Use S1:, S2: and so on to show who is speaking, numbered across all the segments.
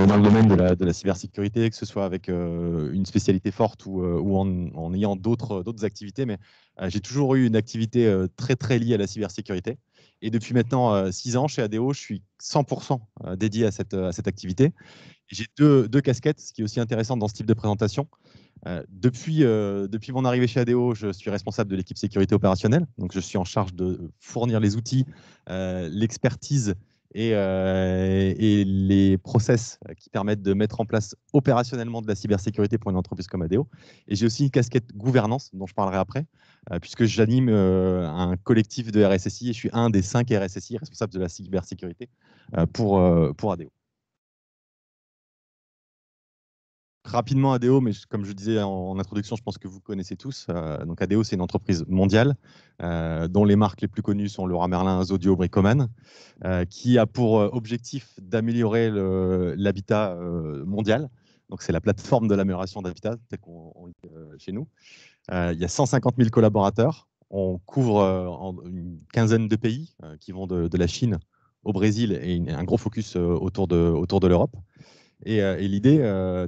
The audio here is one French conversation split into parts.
S1: dans le domaine de la cybersécurité, que ce soit avec une spécialité forte ou en ayant d'autres activités, mais j'ai toujours eu une activité très liée à la cybersécurité. Et depuis maintenant 6 ans, chez ADO, je suis 100% dédié à cette activité. J'ai deux casquettes, ce qui est aussi intéressant dans ce type de présentation. Depuis mon arrivée chez ADO, je suis responsable de l'équipe sécurité opérationnelle. Donc, je suis en charge de fournir les outils, l'expertise et les process qui permettent de mettre en place opérationnellement de la cybersécurité pour une entreprise comme ADO. Et j'ai aussi une casquette gouvernance, dont je parlerai après, puisque j'anime un collectif de RSSI et je suis un des 5 RSSI responsables de la cybersécurité pour ADO. Rapidement, ADO, mais comme je disais en introduction, je pense que vous connaissez tous. Donc ADO, c'est une entreprise mondiale dont les marques les plus connues sont Leroy Merlin, Zodio, Bricoman, qui a pour objectif d'améliorer l'habitat mondial. Donc c'est la plateforme de l'amélioration d'habitat, tel qu'on dit chez nous. Il y a 150 000 collaborateurs. On couvre une quinzaine de pays qui vont de la Chine au Brésil et un gros focus autour de l'Europe. Et l'idée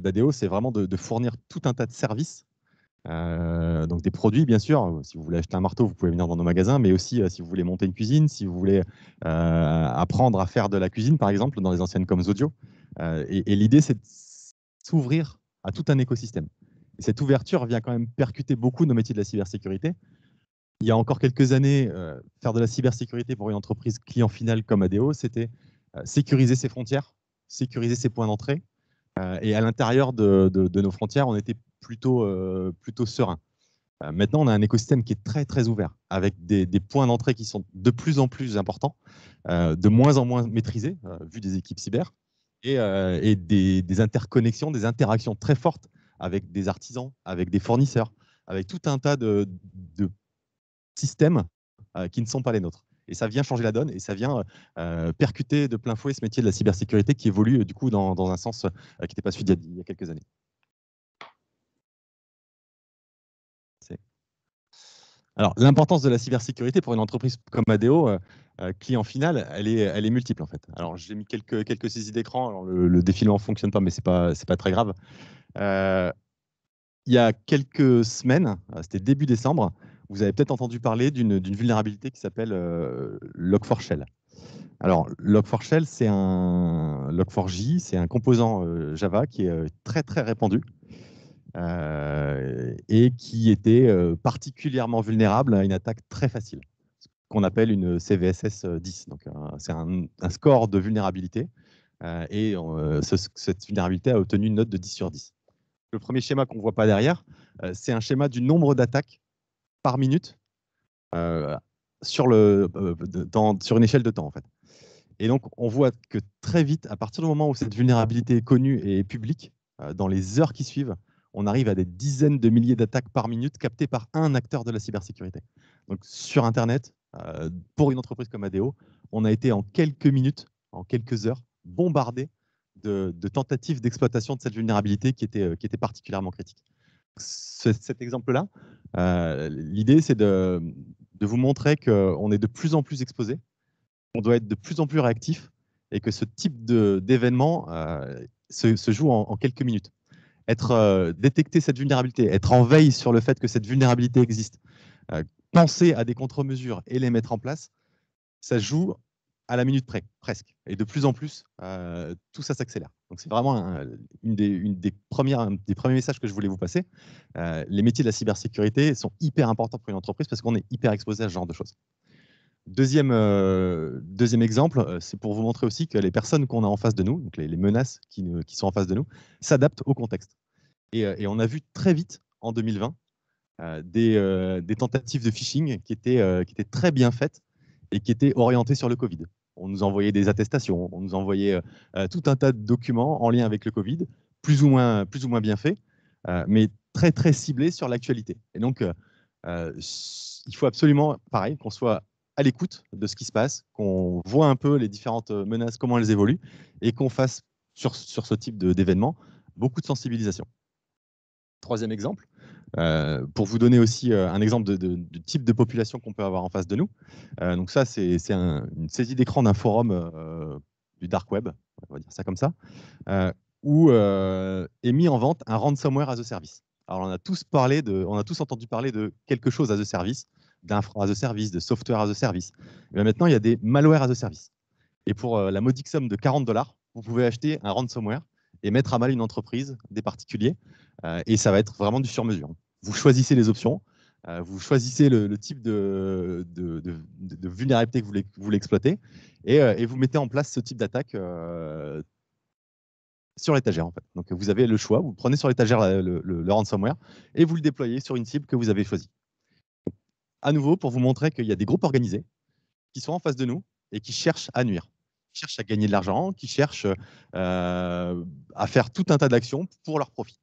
S1: d'ADO, c'est vraiment de fournir tout un tas de services, donc des produits, bien sûr. Si vous voulez acheter un marteau, vous pouvez venir dans nos magasins, mais aussi si vous voulez monter une cuisine, si vous voulez apprendre à faire de la cuisine, par exemple, dans les anciennes comme Zodio. Et l'idée, c'est de s'ouvrir à tout un écosystème. Et cette ouverture vient quand même percuter beaucoup nos métiers de la cybersécurité. Il y a encore quelques années, faire de la cybersécurité pour une entreprise client final comme ADO, c'était sécuriser ses frontières, sécuriser ses points d'entrée. Et à l'intérieur de nos frontières, on était plutôt serein. Maintenant, on a un écosystème qui est très ouvert, avec des points d'entrée qui sont de plus en plus importants, de moins en moins maîtrisés, vu des équipes cyber, et des interconnexions, des interactions très fortes avec des artisans, avec des fournisseurs, avec tout un tas de systèmes qui ne sont pas les nôtres. Et ça vient changer la donne et ça vient percuter de plein fouet ce métier de la cybersécurité qui évolue du coup dans un sens qui n'était pas celui d'il y a quelques années. Alors, l'importance de la cybersécurité pour une entreprise comme ADO, client final, elle est multiple en fait. Alors, j'ai mis quelques saisies d'écran. Alors, le défilement ne fonctionne pas, mais ce n'est pas très grave. Il y a quelques semaines, c'était début décembre, vous avez peut-être entendu parler d'une vulnérabilité qui s'appelle Log4Shell. Alors, Log4Shell, c'est un Log4j, c'est un composant Java qui est très répandu et qui était particulièrement vulnérable à une attaque très facile, qu'on appelle une CVSS 10. Donc, c'est un score de vulnérabilité et cette vulnérabilité a obtenu une note de 10 sur 10. Le premier schéma qu'on ne voit pas derrière, c'est un schéma du nombre d'attaques par minute sur une échelle de temps, en fait. Et donc, on voit que très vite, à partir du moment où cette vulnérabilité est connue et publique, dans les heures qui suivent, on arrive à des dizaines de milliers d'attaques par minute captées par un acteur de la cybersécurité. Donc, sur Internet, pour une entreprise comme ADO, on a été en quelques minutes, en quelques heures, bombardé de tentatives d'exploitation de cette vulnérabilité qui était particulièrement critique. Cet exemple-là, l'idée, c'est de vous montrer qu'on est de plus en plus exposé, on doit être de plus en plus réactif et que ce type d'événement se joue en quelques minutes. Détecter cette vulnérabilité, être en veille sur le fait que cette vulnérabilité existe, penser à des contre-mesures et les mettre en place, ça se joue à la minute près, presque. Et de plus en plus, tout ça s'accélère. Donc, c'est vraiment un des premiers messages que je voulais vous passer. Les métiers de la cybersécurité sont hyper importants pour une entreprise parce qu'on est hyper exposé à ce genre de choses. Deuxième exemple, c'est pour vous montrer aussi que les personnes qu'on a en face de nous, donc les menaces qui sont en face de nous, s'adaptent au contexte. Et on a vu très vite, en 2020, des tentatives de phishing qui étaient très bien faites et qui étaient orientées sur le Covid. On nous envoyait des attestations, on nous envoyait tout un tas de documents en lien avec le Covid, plus ou moins bien faits, mais très ciblés sur l'actualité. Et donc, il faut absolument, pareil, qu'on soit à l'écoute de ce qui se passe, qu'on voit un peu les différentes menaces, comment elles évoluent, et qu'on fasse sur ce type d'événement beaucoup de sensibilisation. Troisième exemple, pour vous donner aussi un exemple de type de population qu'on peut avoir en face de nous. Donc ça, c'est une saisie d'écran d'un forum du dark web, on va dire ça comme ça. où est mis en vente un ransomware as a service. Alors, on a tous entendu parler de quelque chose as a service, d'infra as a service, de software as a service. Et bien maintenant, il y a des malware as a service. Et pour la modique somme de 40 $, vous pouvez acheter un ransomware et mettre à mal une entreprise, des particuliers, et ça va être vraiment du sur-mesure. Vous choisissez les options, vous choisissez le type de vulnérabilité que vous voulez exploiter, et vous mettez en place ce type d'attaque sur l'étagère, en fait. Donc, vous avez le choix, vous prenez sur l'étagère le ransomware et vous le déployez sur une cible que vous avez choisie. À nouveau, pour vous montrer qu'il y a des groupes organisés qui sont en face de nous et qui cherchent à nuire, qui cherchent à gagner de l'argent, qui cherchent à faire tout un tas d'actions pour leur profit.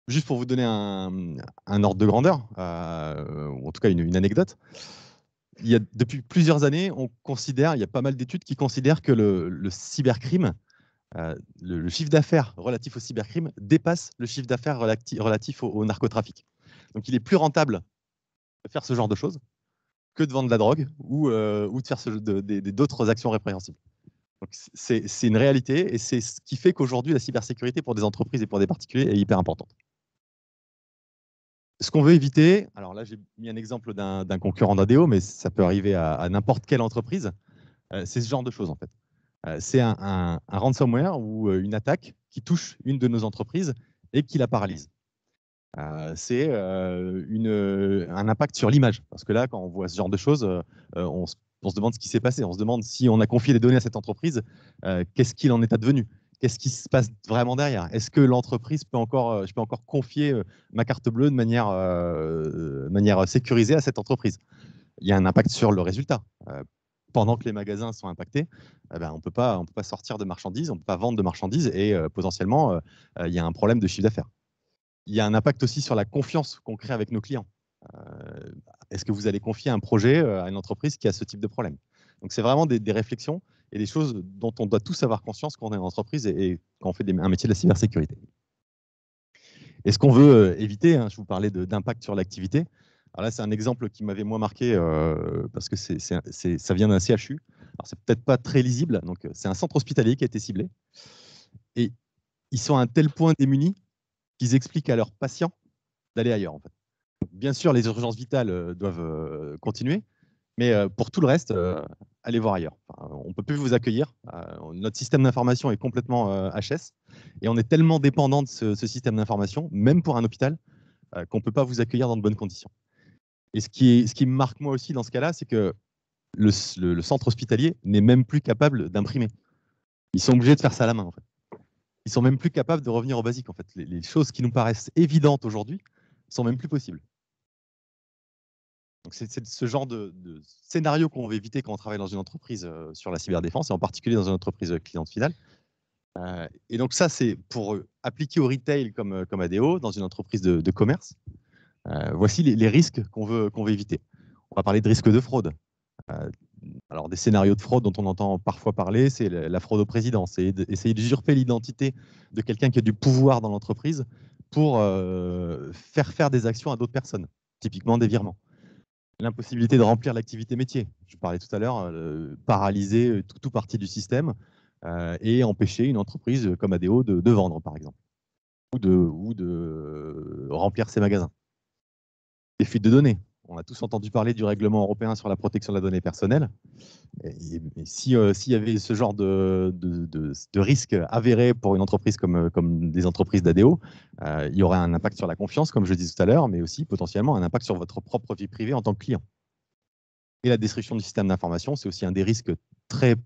S1: Juste pour vous donner un ordre de grandeur, ou en tout cas une anecdote, depuis plusieurs années, il y a pas mal d'études qui considèrent que le cybercrime, le chiffre d'affaires relatif au cybercrime dépasse le chiffre d'affaires relatif au narcotrafic. Donc, il est plus rentable de faire ce genre de choses que de vendre de la drogue ou de faire d'autres actions répréhensibles. C'est une réalité et c'est ce qui fait qu'aujourd'hui, la cybersécurité pour des entreprises et pour des particuliers est hyper importante. Ce qu'on veut éviter, alors là, j'ai mis un exemple d'un concurrent d'ADO, mais ça peut arriver à n'importe quelle entreprise, c'est ce genre de choses en fait. C'est un ransomware ou une attaque qui touche une de nos entreprises et qui la paralyse. C'est un impact sur l'image. Parce que là, quand on voit ce genre de choses, on se demande ce qui s'est passé. On se demande si on a confié des données à cette entreprise, qu'est-ce qu'il en est advenu? Qu'est-ce qui se passe vraiment derrière? Est-ce que l'entreprise je peux encore confier ma carte bleue de manière sécurisée à cette entreprise? Il y a un impact sur le résultat. Pendant que les magasins sont impactés, on ne peut pas sortir de marchandises, on ne peut pas vendre de marchandises et potentiellement, il y a un problème de chiffre d'affaires. Il y a un impact aussi sur la confiance qu'on crée avec nos clients. Est-ce que vous allez confier un projet à une entreprise qui a ce type de problème? Donc, c'est vraiment des réflexions et des choses dont on doit tous avoir conscience quand on est une entreprise et quand on fait un métier de la cybersécurité. Et ce qu'on veut éviter, je vous parlais d'impact sur l'activité. Alors là, c'est un exemple qui m'avait moins marqué parce que ça vient d'un CHU. Alors, c'est peut-être pas très lisible. Donc, c'est un centre hospitalier qui a été ciblé. Et ils sont à un tel point démunis qu'ils expliquent à leurs patients d'aller ailleurs, en fait. Bien sûr, les urgences vitales doivent continuer, mais pour tout le reste, allez voir ailleurs. Enfin, on ne peut plus vous accueillir. Notre système d'information est complètement HS et on est tellement dépendant de ce système d'information, même pour un hôpital, qu'on ne peut pas vous accueillir dans de bonnes conditions. Et ce qui me marque moi aussi dans ce cas-là, c'est que le centre hospitalier n'est même plus capable d'imprimer. Ils sont obligés de faire ça à la main, en fait. Ils sont même plus capables de revenir au basique, en fait. Les choses qui nous paraissent évidentes aujourd'hui sont même plus possibles. Donc, c'est ce genre de scénario qu'on veut éviter quand on travaille dans une entreprise sur la cyberdéfense, et en particulier dans une entreprise cliente finale. Et donc ça, c'est pour appliquer au retail comme ADO, dans une entreprise de commerce. Voici les risques qu'on veut éviter. On va parler de risques de fraude. Alors, des scénarios de fraude dont on entend parfois parler, c'est la fraude au président. C'est essayer d'usurper l'identité de quelqu'un qui a du pouvoir dans l'entreprise pour faire des actions à d'autres personnes, typiquement des virements. L'impossibilité de remplir l'activité métier. Je parlais tout à l'heure, paralyser tout partie du système et empêcher une entreprise comme ADO de vendre, par exemple, ou de remplir ses magasins. Les fuites de données. On a tous entendu parler du règlement européen sur la protection de la donnée personnelle. Et s'il y avait ce genre de risque avéré pour une entreprise comme des entreprises d'ADO, il y aurait un impact sur la confiance, comme je le disais tout à l'heure, mais aussi potentiellement un impact sur votre propre vie privée en tant que client. Et la destruction du système d'information, c'est aussi un des risques très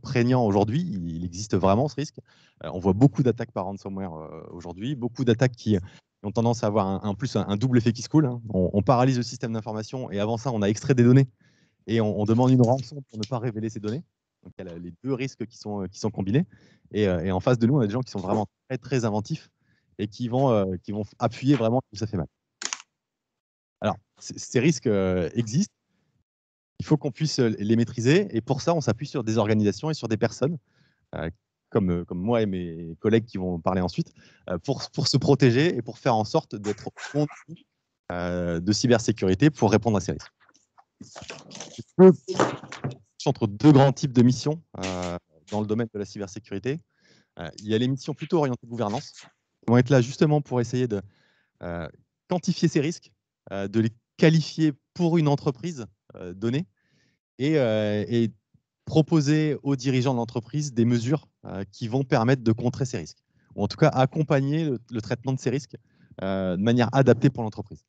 S1: prégnant aujourd'hui. Il existe vraiment ce risque. On voit beaucoup d'attaques par ransomware aujourd'hui, beaucoup d'attaques qui ont tendance à avoir en plus un double effet qui se coule. On paralyse le système d'information et avant ça, on a extrait des données et on demande une rançon pour ne pas révéler ces données. Donc, il y a les deux risques qui sont combinés. Et en face de nous, on a des gens qui sont vraiment très, très inventifs et qui vont appuyer vraiment où ça fait mal. Alors, ces risques existent. Il faut qu'on puisse les maîtriser et pour ça, on s'appuie sur des organisations et sur des personnes comme moi et mes collègues qui vont parler ensuite pour se protéger et pour faire en sorte d'être au fond de cybersécurité pour répondre à ces risques. Entre deux grands types de missions dans le domaine de la cybersécurité. Il y a les missions plutôt orientées gouvernance, qui vont être là justement pour essayer de quantifier ces risques, de les qualifier pour une entreprise donnée et proposer aux dirigeants de l'entreprise des mesures qui vont permettre de contrer ces risques, ou en tout cas accompagner le traitement de ces risques de manière adaptée pour l'entreprise.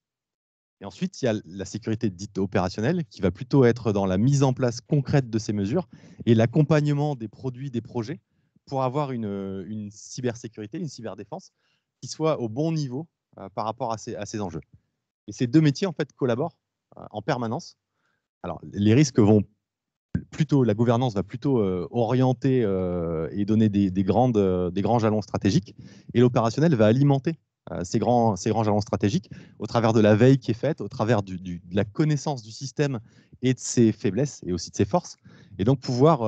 S1: Et ensuite, il y a la sécurité dite opérationnelle qui va plutôt être dans la mise en place concrète de ces mesures et l'accompagnement des produits, des projets pour avoir une cybersécurité, une cyberdéfense qui soit au bon niveau par rapport à ces enjeux. Et ces deux métiers en fait collaborent en permanence. Alors, les risques vont plutôt, la gouvernance va plutôt orienter et donner des grands jalons stratégiques, et l'opérationnel va alimenter ces grands jalons stratégiques au travers de la veille qui est faite, au travers de la connaissance du système et de ses faiblesses et aussi de ses forces, et donc pouvoir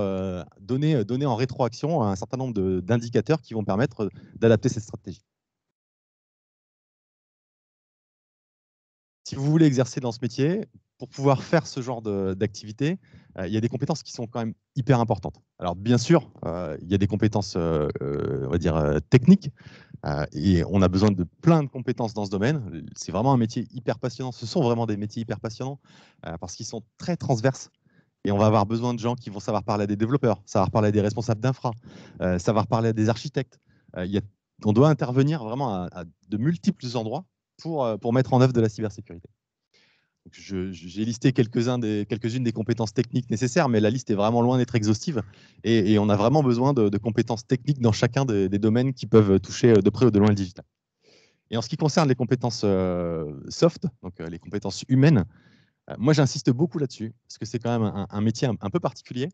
S1: donner en rétroaction un certain nombre d'indicateurs qui vont permettre d'adapter cette stratégie. Si vous voulez exercer dans ce métier, pour pouvoir faire ce genre d'activité, il y a des compétences qui sont quand même hyper importantes. Alors bien sûr, il y a des compétences, on va dire, techniques, et on a besoin de plein de compétences dans ce domaine. C'est vraiment un métier hyper passionnant. Ce sont vraiment des métiers hyper passionnants parce qu'ils sont très transverses. Et on va avoir besoin de gens qui vont savoir parler à des développeurs, savoir parler à des responsables d'infra, savoir parler à des architectes. On doit intervenir vraiment à de multiples endroits pour mettre en œuvre de la cybersécurité. J'ai listé quelques-unes des compétences techniques nécessaires, mais la liste est vraiment loin d'être exhaustive. Et on a vraiment besoin de compétences techniques dans chacun des domaines qui peuvent toucher de près ou de loin le digital. Et en ce qui concerne les compétences soft, donc les compétences humaines, moi j'insiste beaucoup là-dessus, parce que c'est quand même un métier un peu particulier.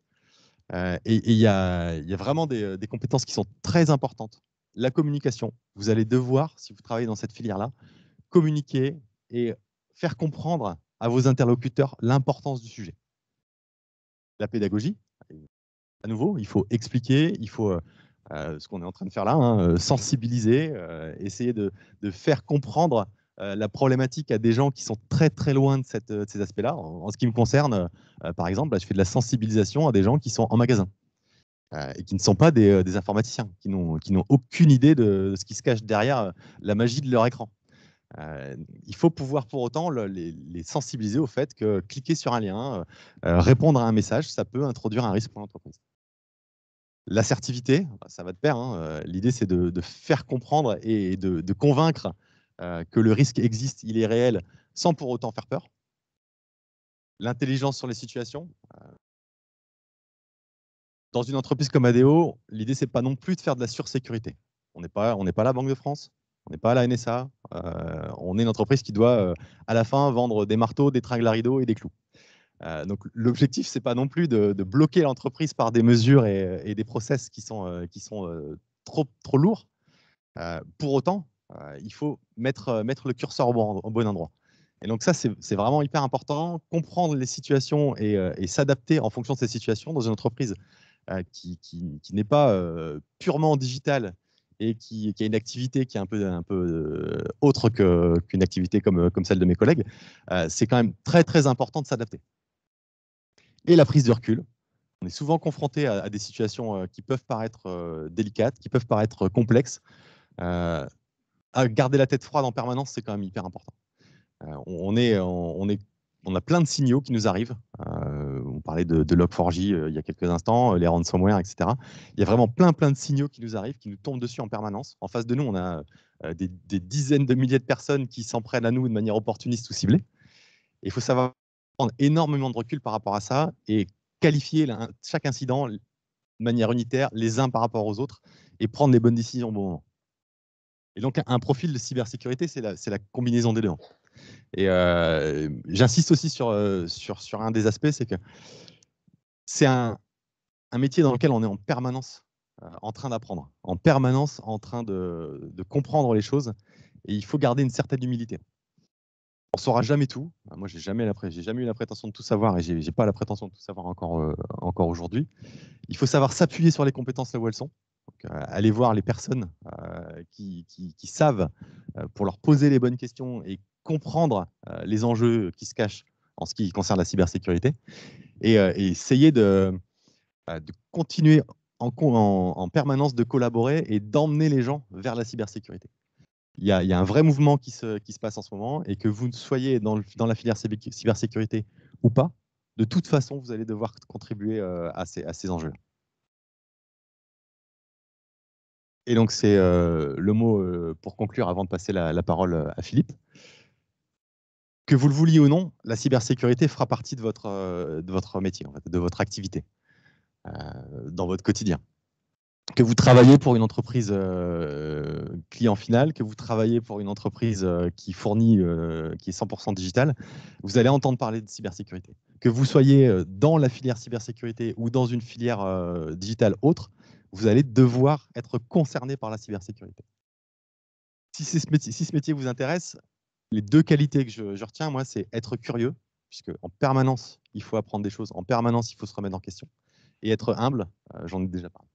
S1: Et il y a vraiment des compétences qui sont très importantes. La communication, vous allez devoir, si vous travaillez dans cette filière-là, communiquer et faire comprendre à vos interlocuteurs l'importance du sujet. La pédagogie, à nouveau, il faut expliquer, il faut, ce qu'on est en train de faire là, hein, sensibiliser, essayer de faire comprendre la problématique à des gens qui sont très très loin de ces aspects-là. En ce qui me concerne, par exemple, je fais de la sensibilisation à des gens qui sont en magasin et qui ne sont pas des informaticiens, qui n'ont aucune idée de ce qui se cache derrière la magie de leur écran. Il faut pouvoir pour autant les sensibiliser au fait que cliquer sur un lien, répondre à un message, ça peut introduire un risque pour l'entreprise. L'assertivité, ça va de pair, hein. L'idée, c'est de faire comprendre et de convaincre que le risque existe, il est réel, sans pour autant faire peur. L'intelligence sur les situations. Dans une entreprise comme ADO, l'idée, c'est pas non plus de faire de la sursécurité. On n'est pas la Banque de France, on n'est pas la NSA. On est une entreprise qui doit, à la fin, vendre des marteaux, des tringles à rideaux et des clous. Donc l'objectif, c'est pas non plus de bloquer l'entreprise par des mesures et des process qui sont trop lourds. Pour autant, il faut mettre le curseur au bon endroit. Et donc ça, c'est vraiment hyper important, comprendre les situations et s'adapter en fonction de ces situations dans une entreprise qui n'est pas purement digitale et qui a une activité qui est un peu autre qu'une activité comme celle de mes collègues. C'est quand même très, très important de s'adapter. Et la prise de recul. On est souvent confronté à des situations qui peuvent paraître délicates, qui peuvent paraître complexes. À garder la tête froide en permanence, c'est quand même hyper important. On a plein de signaux qui nous arrivent. On parlait de Log4j il y a quelques instants, les ransomware, etc. Il y a vraiment plein de signaux qui nous arrivent, qui nous tombent dessus en permanence. En face de nous, on a des dizaines de milliers de personnes qui s'en prennent à nous de manière opportuniste ou ciblée. Et il faut savoir prendre énormément de recul par rapport à ça et qualifier chaque incident de manière unitaire, les uns par rapport aux autres, et prendre les bonnes décisions au bon moment. Et donc, un profil de cybersécurité, c'est la combinaison des deux. Et j'insiste aussi sur un des aspects, c'est que c'est un métier dans lequel on est en permanence en train d'apprendre, en permanence en train de comprendre les choses, et il faut garder une certaine humilité. On ne saura jamais tout. Moi, j'ai jamais eu la prétention de tout savoir, et j'ai pas la prétention de tout savoir encore aujourd'hui. Il faut savoir s'appuyer sur les compétences là où elles sont. Donc, aller voir les personnes qui savent pour leur poser les bonnes questions et comprendre les enjeux qui se cachent en ce qui concerne la cybersécurité, et essayer de continuer en permanence de collaborer et d'emmener les gens vers la cybersécurité. Il y a un vrai mouvement qui se passe en ce moment, et que vous soyez dans la filière cybersécurité ou pas, de toute façon, vous allez devoir contribuer à ces enjeux-là. Et donc, c'est le mot pour conclure avant de passer la parole à Philippe. Que vous le vouliez ou non, la cybersécurité fera partie de votre métier, en fait, de votre activité, dans votre quotidien. Que vous travaillez pour une entreprise client final, que vous travaillez pour une entreprise qui fournit, qui est 100% digitale, vous allez entendre parler de cybersécurité. Que vous soyez dans la filière cybersécurité ou dans une filière digitale autre, vous allez devoir être concerné par la cybersécurité. Si ce métier vous intéresse, les deux qualités que je retiens, moi, c'est être curieux, puisque en permanence, il faut apprendre des choses, en permanence, il faut se remettre en question, et être humble, j'en ai déjà parlé.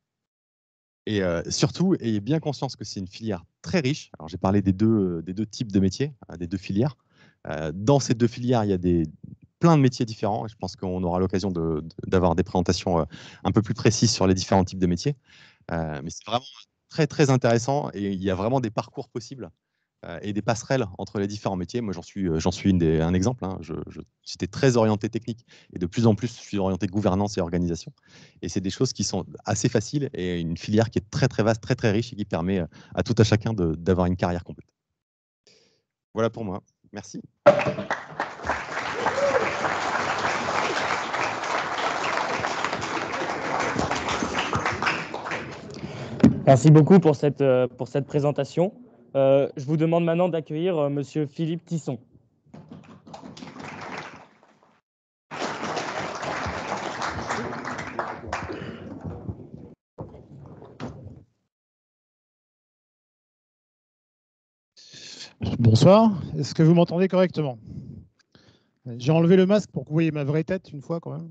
S1: Et surtout, ayez bien conscience que c'est une filière très riche. Alors, j'ai parlé des deux types de métiers, des deux filières. Dans ces deux filières, il y a plein de métiers différents. Et je pense qu'on aura l'occasion d'avoir des présentations un peu plus précises sur les différents types de métiers. Mais c'est vraiment très, très intéressant, et il y a vraiment des parcours possibles et des passerelles entre les différents métiers. Moi, j'en suis un exemple. Hein. J'étais très orienté technique, et de plus en plus, je suis orienté gouvernance et organisation. Et c'est des choses qui sont assez faciles, et une filière qui est très, très vaste, très, très riche, et qui permet à tout à chacun d'avoir une carrière complète. Voilà pour moi. Merci.
S2: Merci beaucoup pour cette présentation. Je vous demande maintenant d'accueillir Monsieur Philippe Tisson.
S3: Bonsoir, est-ce que vous m'entendez correctement? J'ai enlevé le masque pour que vous voyez ma vraie tête une fois quand même,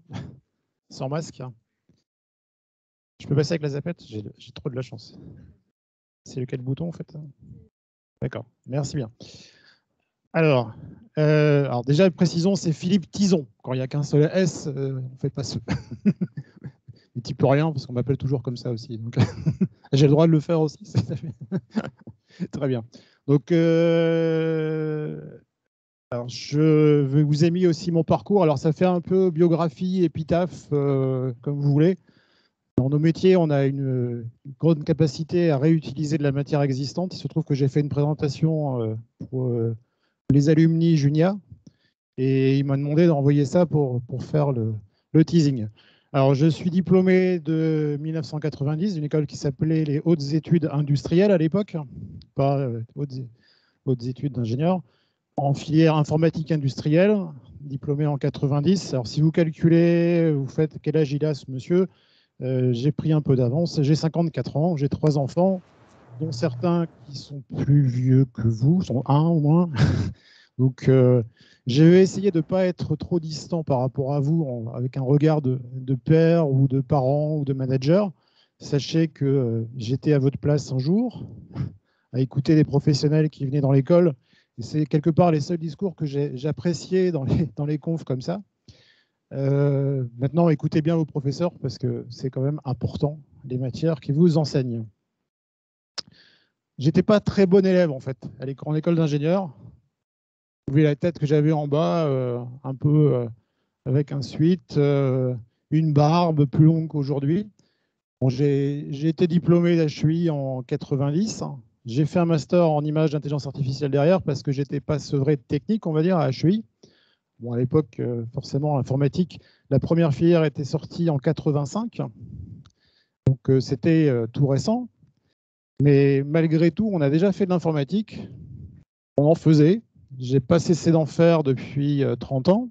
S3: sans masque. Je peux passer avec la zapette? J'ai trop de la chance. C'est lequel bouton en fait? D'accord, merci bien. Alors déjà, précisons, c'est Philippe Tison. Quand il n'y a qu'un seul S, on ne fait pas ce. Mais tu peux rien, parce qu'on m'appelle toujours comme ça aussi. Donc j'ai le droit de le faire aussi. Très bien. Donc, alors je vous ai mis aussi mon parcours. Alors, ça fait un peu biographie, épitaphe, comme vous voulez. Dans nos métiers, on a une grande capacité à réutiliser de la matière existante. Il se trouve que j'ai fait une présentation pour les alumni Junia, et il m'a demandé d'envoyer ça pour faire le teasing. Alors, je suis diplômé de 1990 d'une école qui s'appelait les Hautes Études Industrielles à l'époque, pas hautes études d'ingénieur, en filière informatique industrielle, diplômé en 90. Alors, si vous calculez, vous faites quel âge il a ce monsieur, j'ai pris un peu d'avance. J'ai 54 ans, j'ai 3 enfants, dont certains qui sont plus vieux que vous, sont un au moins. Donc, je vais essayer de ne pas être trop distant par rapport à vous, avec un regard de père ou de parent ou de manager. Sachez que j'étais à votre place un jour, à écouter les professionnels qui venaient dans l'école. C'est quelque part les seuls discours que j'appréciais dans les confs comme ça. Maintenant, écoutez bien vos professeurs, parce que c'est quand même important, les matières qu'ils vous enseignent. J'étais pas très bon élève, en fait, en école d'ingénieur. Vous voyez la tête que j'avais en bas, un peu avec un sweat, une barbe plus longue qu'aujourd'hui. Bon, j'ai été diplômé d'HUI en 90. J'ai fait un master en images d'intelligence artificielle derrière, parce que j'étais pas sevré de technique, on va dire, à HUI. Bon, à l'époque, forcément, l'informatique, la première filière était sortie en 85. Donc, c'était tout récent. Mais malgré tout, on a déjà fait de l'informatique. On en faisait. J'ai pas cessé d'en faire depuis 30 ans.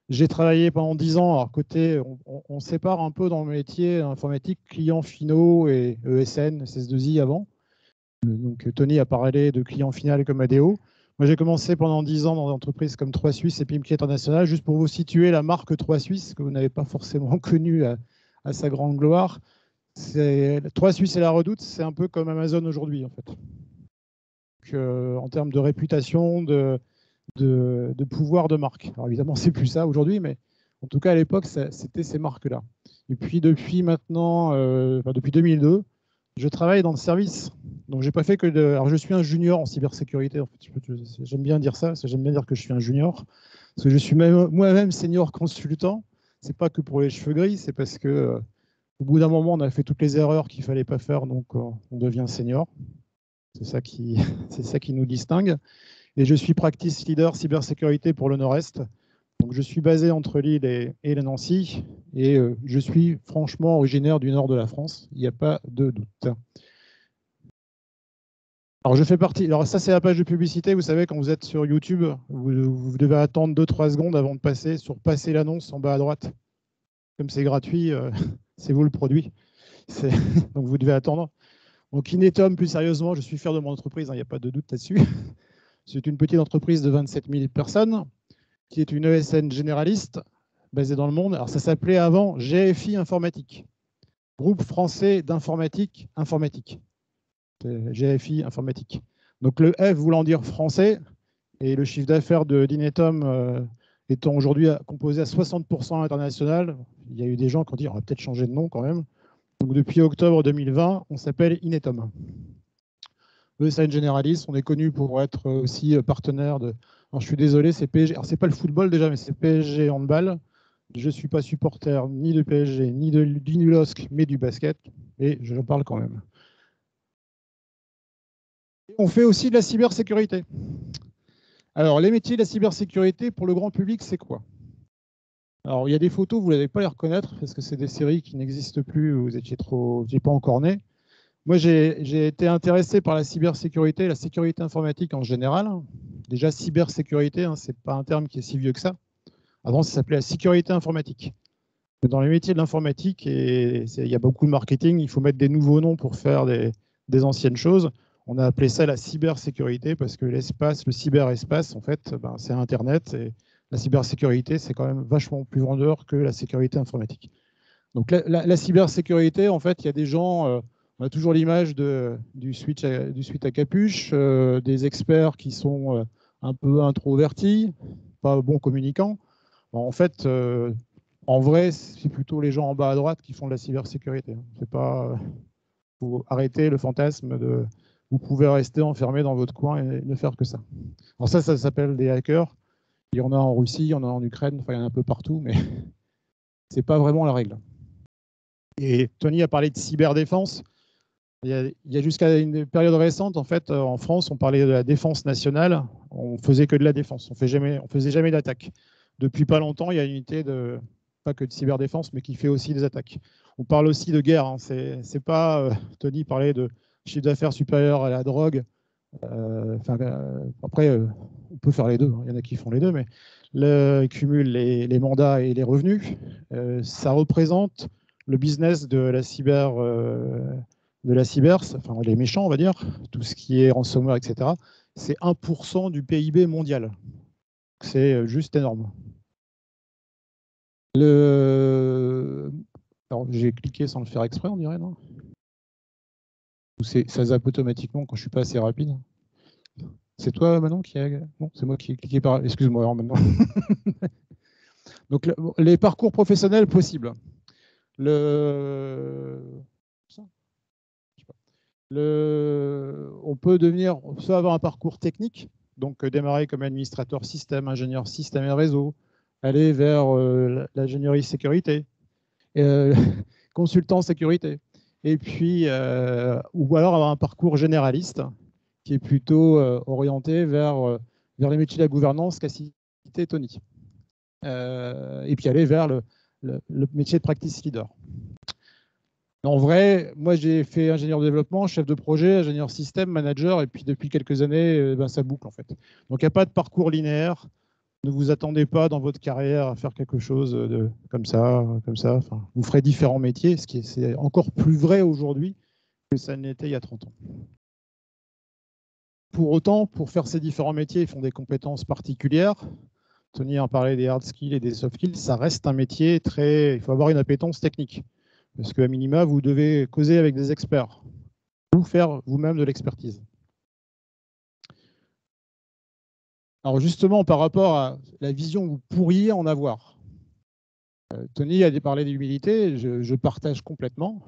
S3: J'ai travaillé pendant 10 ans. Alors, côté, on sépare un peu dans le métier informatique, clients finaux et ESN, SS2I avant. Donc, Tony a parlé de clients finaux comme ADO. Moi, j'ai commencé pendant 10 ans dans des entreprises comme 3 Suisses et Pimki International. Juste pour vous situer la marque 3 Suisses, que vous n'avez pas forcément connue à sa grande gloire. 3 Suisses et la Redoute, c'est un peu comme Amazon aujourd'hui, en fait. Donc, en termes de réputation, de pouvoir de marque. Alors évidemment, c'est plus ça aujourd'hui, mais en tout cas, à l'époque, c'était ces marques-là. Et puis depuis maintenant, depuis 2002, je travaille dans le service. Donc j'ai pas fait que de... Alors je suis un junior en cybersécurité. En fait. J'aime bien dire ça, parce que j'aime bien dire que je suis un junior, parce que je suis moi-même senior consultant. C'est pas que pour les cheveux gris, c'est parce que au bout d'un moment, on a fait toutes les erreurs qu'il fallait pas faire, donc on devient senior. C'est ça qui, c'est ça qui nous distingue. Et je suis practice leader cybersécurité pour le Nord-Est. Donc, je suis basé entre Lille et la Nancy. Et je suis franchement originaire du nord de la France. Il n'y a pas de doute. Alors, je fais partie. Alors, ça, c'est la page de publicité. Vous savez, quand vous êtes sur YouTube, vous devez attendre 2-3 secondes avant de passer sur passer l'annonce en bas à droite. Comme c'est gratuit, c'est vous le produit. Donc, vous devez attendre. Donc, Inetom, plus sérieusement, je suis fier de mon entreprise. Il n'y a pas de doute là-dessus. C'est une petite entreprise de 27 000 personnes qui est une ESN généraliste basée dans le monde. Alors, ça s'appelait avant GFI Informatique, Groupe français d'informatique informatique. GFI Informatique. Donc, le F voulant dire français, et le chiffre d'affaires d'Inetom étant aujourd'hui composé à 60% international, il y a eu des gens qui ont dit on va peut-être changer de nom quand même. Donc, depuis octobre 2020, on s'appelle Inetom. ESN généraliste, on est connu pour être aussi partenaire de... Alors, je suis désolé, c'est PSG. Alors, c'est pas le football déjà, mais c'est PSG handball. Je ne suis pas supporter ni de PSG, ni du LOSC, mais du basket. Et j'en parle quand même. On fait aussi de la cybersécurité. Alors, les métiers de la cybersécurité, pour le grand public, c'est quoi? Alors, il y a des photos, vous n'allez pas les reconnaître, parce que c'est des séries qui n'existent plus, vous n'étiez pas encore né. Moi, j'ai été intéressé par la cybersécurité, la sécurité informatique en général. Déjà, cybersécurité, ce n'est pas un terme qui est si vieux que ça. Avant, ça s'appelait la sécurité informatique. Dans les métiers de l'informatique, il y a beaucoup de marketing, il faut mettre des nouveaux noms pour faire des anciennes choses. On a appelé ça la cybersécurité parce que l'espace, le cyberespace, en fait, c'est Internet. Et la cybersécurité, c'est quand même vachement plus vendeur que la sécurité informatique. Donc la cybersécurité, en fait, il y a des gens, on a toujours l'image du switch à capuche, des experts qui sont un peu introvertis, pas bons communicants. En fait, en vrai, c'est plutôt les gens en bas à droite qui font de la cybersécurité. C'est pas, faut arrêter le fantasme de vous pouvez rester enfermé dans votre coin et ne faire que ça. Alors ça s'appelle des hackers. Il y en a en Russie, il y en a en Ukraine, enfin il y en a un peu partout, mais c'est pas vraiment la règle. Et Tony a parlé de cyberdéfense. Il y a jusqu'à une période récente, en fait, en France, on parlait de la défense nationale. On faisait que de la défense. On faisait jamais d'attaque. Depuis pas longtemps, il y a une unité pas que de cyberdéfense, mais qui fait aussi des attaques. On parle aussi de guerre. Hein. C'est pas Tony parlait de chiffre d'affaires supérieur à la drogue. Après, on peut faire les deux. Hein. Il y en a qui font les deux, mais cumule les mandats et les revenus. Ça représente le business de la cyber. Enfin les méchants, on va dire, tout ce qui est ransomware, etc., c'est 1% du PIB mondial. C'est juste énorme. Alors, j'ai cliqué sans le faire exprès, on dirait, non? Ou ça zappe automatiquement quand je ne suis pas assez rapide? C'est toi, Manon, qui a... Non, c'est moi qui ai cliqué par... Excuse-moi, alors maintenant. Donc, les parcours professionnels possibles. On peut soit avoir un parcours technique, donc démarrer comme administrateur système, ingénieur système et réseau, aller vers l'ingénierie sécurité, consultant sécurité, et puis, ou alors avoir un parcours généraliste qui est plutôt orienté vers les métiers de la gouvernance qu'a cité Tony, et puis aller vers le métier de practice leader. En vrai, moi, j'ai fait ingénieur de développement, chef de projet, ingénieur système, manager, et puis depuis quelques années, ça boucle en fait. Donc, il n'y a pas de parcours linéaire. Ne vous attendez pas dans votre carrière à faire quelque chose comme ça. Enfin, vous ferez différents métiers, ce qui est encore plus vrai aujourd'hui que ça n'était il y a 30 ans. Pour autant, pour faire ces différents métiers, ils font des compétences particulières. Tony en parlait des hard skills et des soft skills. Ça reste un métier il faut avoir une appétence technique. Parce qu'à minima, vous devez causer avec des experts ou faire vous-même de l'expertise. Alors justement, par rapport à la vision que vous pourriez en avoir, Tony a parlé d'humilité, je partage complètement.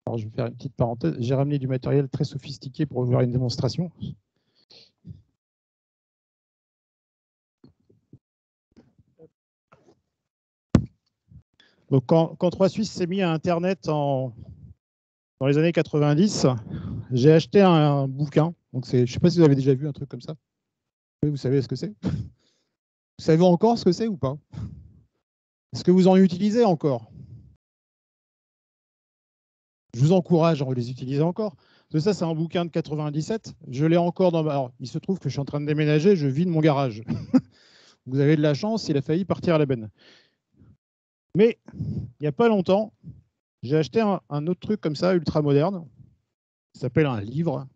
S3: Alors, je vais faire une petite parenthèse. J'ai ramené du matériel très sophistiqué pour voir une démonstration. Donc, quand 3 Suisses s'est mis à Internet dans les années 90, j'ai acheté un bouquin. Donc, je ne sais pas si vous avez déjà vu un truc comme ça. Vous savez ce que c'est? Vous savez encore ce que c'est ou pas? Est-ce que vous en utilisez encore? Je vous encourage à les utiliser encore. Ça, c'est un bouquin de 97. Je l'ai encore dans ma... Alors, il se trouve que je suis en train de déménager, je vide mon garage. Vous avez de la chance, il a failli partir à la benne. Mais il n'y a pas longtemps, j'ai acheté un autre truc comme ça, ultra moderne. Ça s'appelle un livre.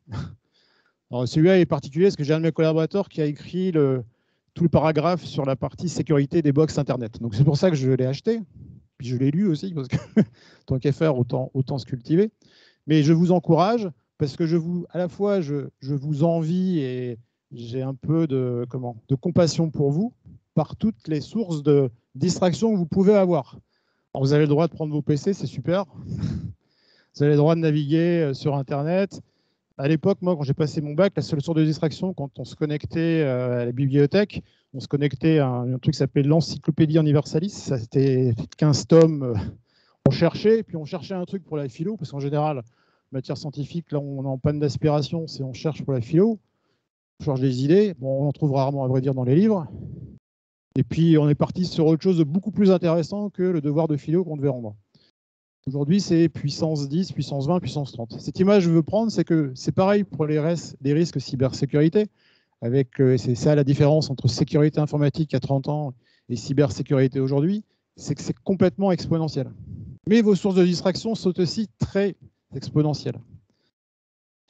S3: Alors, celui-là est particulier parce que j'ai un de mes collaborateurs qui a écrit tout le paragraphe sur la partie sécurité des box Internet. Donc, c'est pour ça que je l'ai acheté. Puis je l'ai lu aussi, parce que tant qu'à faire, autant se cultiver. Mais je vous encourage, parce que à la fois, je vous envie et j'ai un peu de compassion pour vous, par toutes les sources de distraction que vous pouvez avoir. Alors, vous avez le droit de prendre vos PC, c'est super. Vous avez le droit de naviguer sur Internet. À l'époque, moi, quand j'ai passé mon bac, la seule source de distraction, quand on se connectait à la bibliothèque, on se connectait à un truc qui s'appelait l'Encyclopédie Universalis. Ça, c'était 15 tomes. On cherchait, puis on cherchait un truc pour la philo, parce qu'en général, matière scientifique, là, on est en panne d'aspiration, c'est on cherche pour la philo. On cherche des idées. Bon, on en trouve rarement, à vrai dire, dans les livres. Et puis, on est parti sur autre chose de beaucoup plus intéressant que le devoir de philo qu'on devait rendre. Aujourd'hui, c'est puissance 10, puissance 20, puissance 30. Cette image que je veux prendre, c'est que c'est pareil pour les risques cybersécurité. C'est ça la différence entre sécurité informatique il y a 30 ans et cybersécurité aujourd'hui, c'est que c'est complètement exponentiel. Mais vos sources de distraction sont aussi très exponentielles.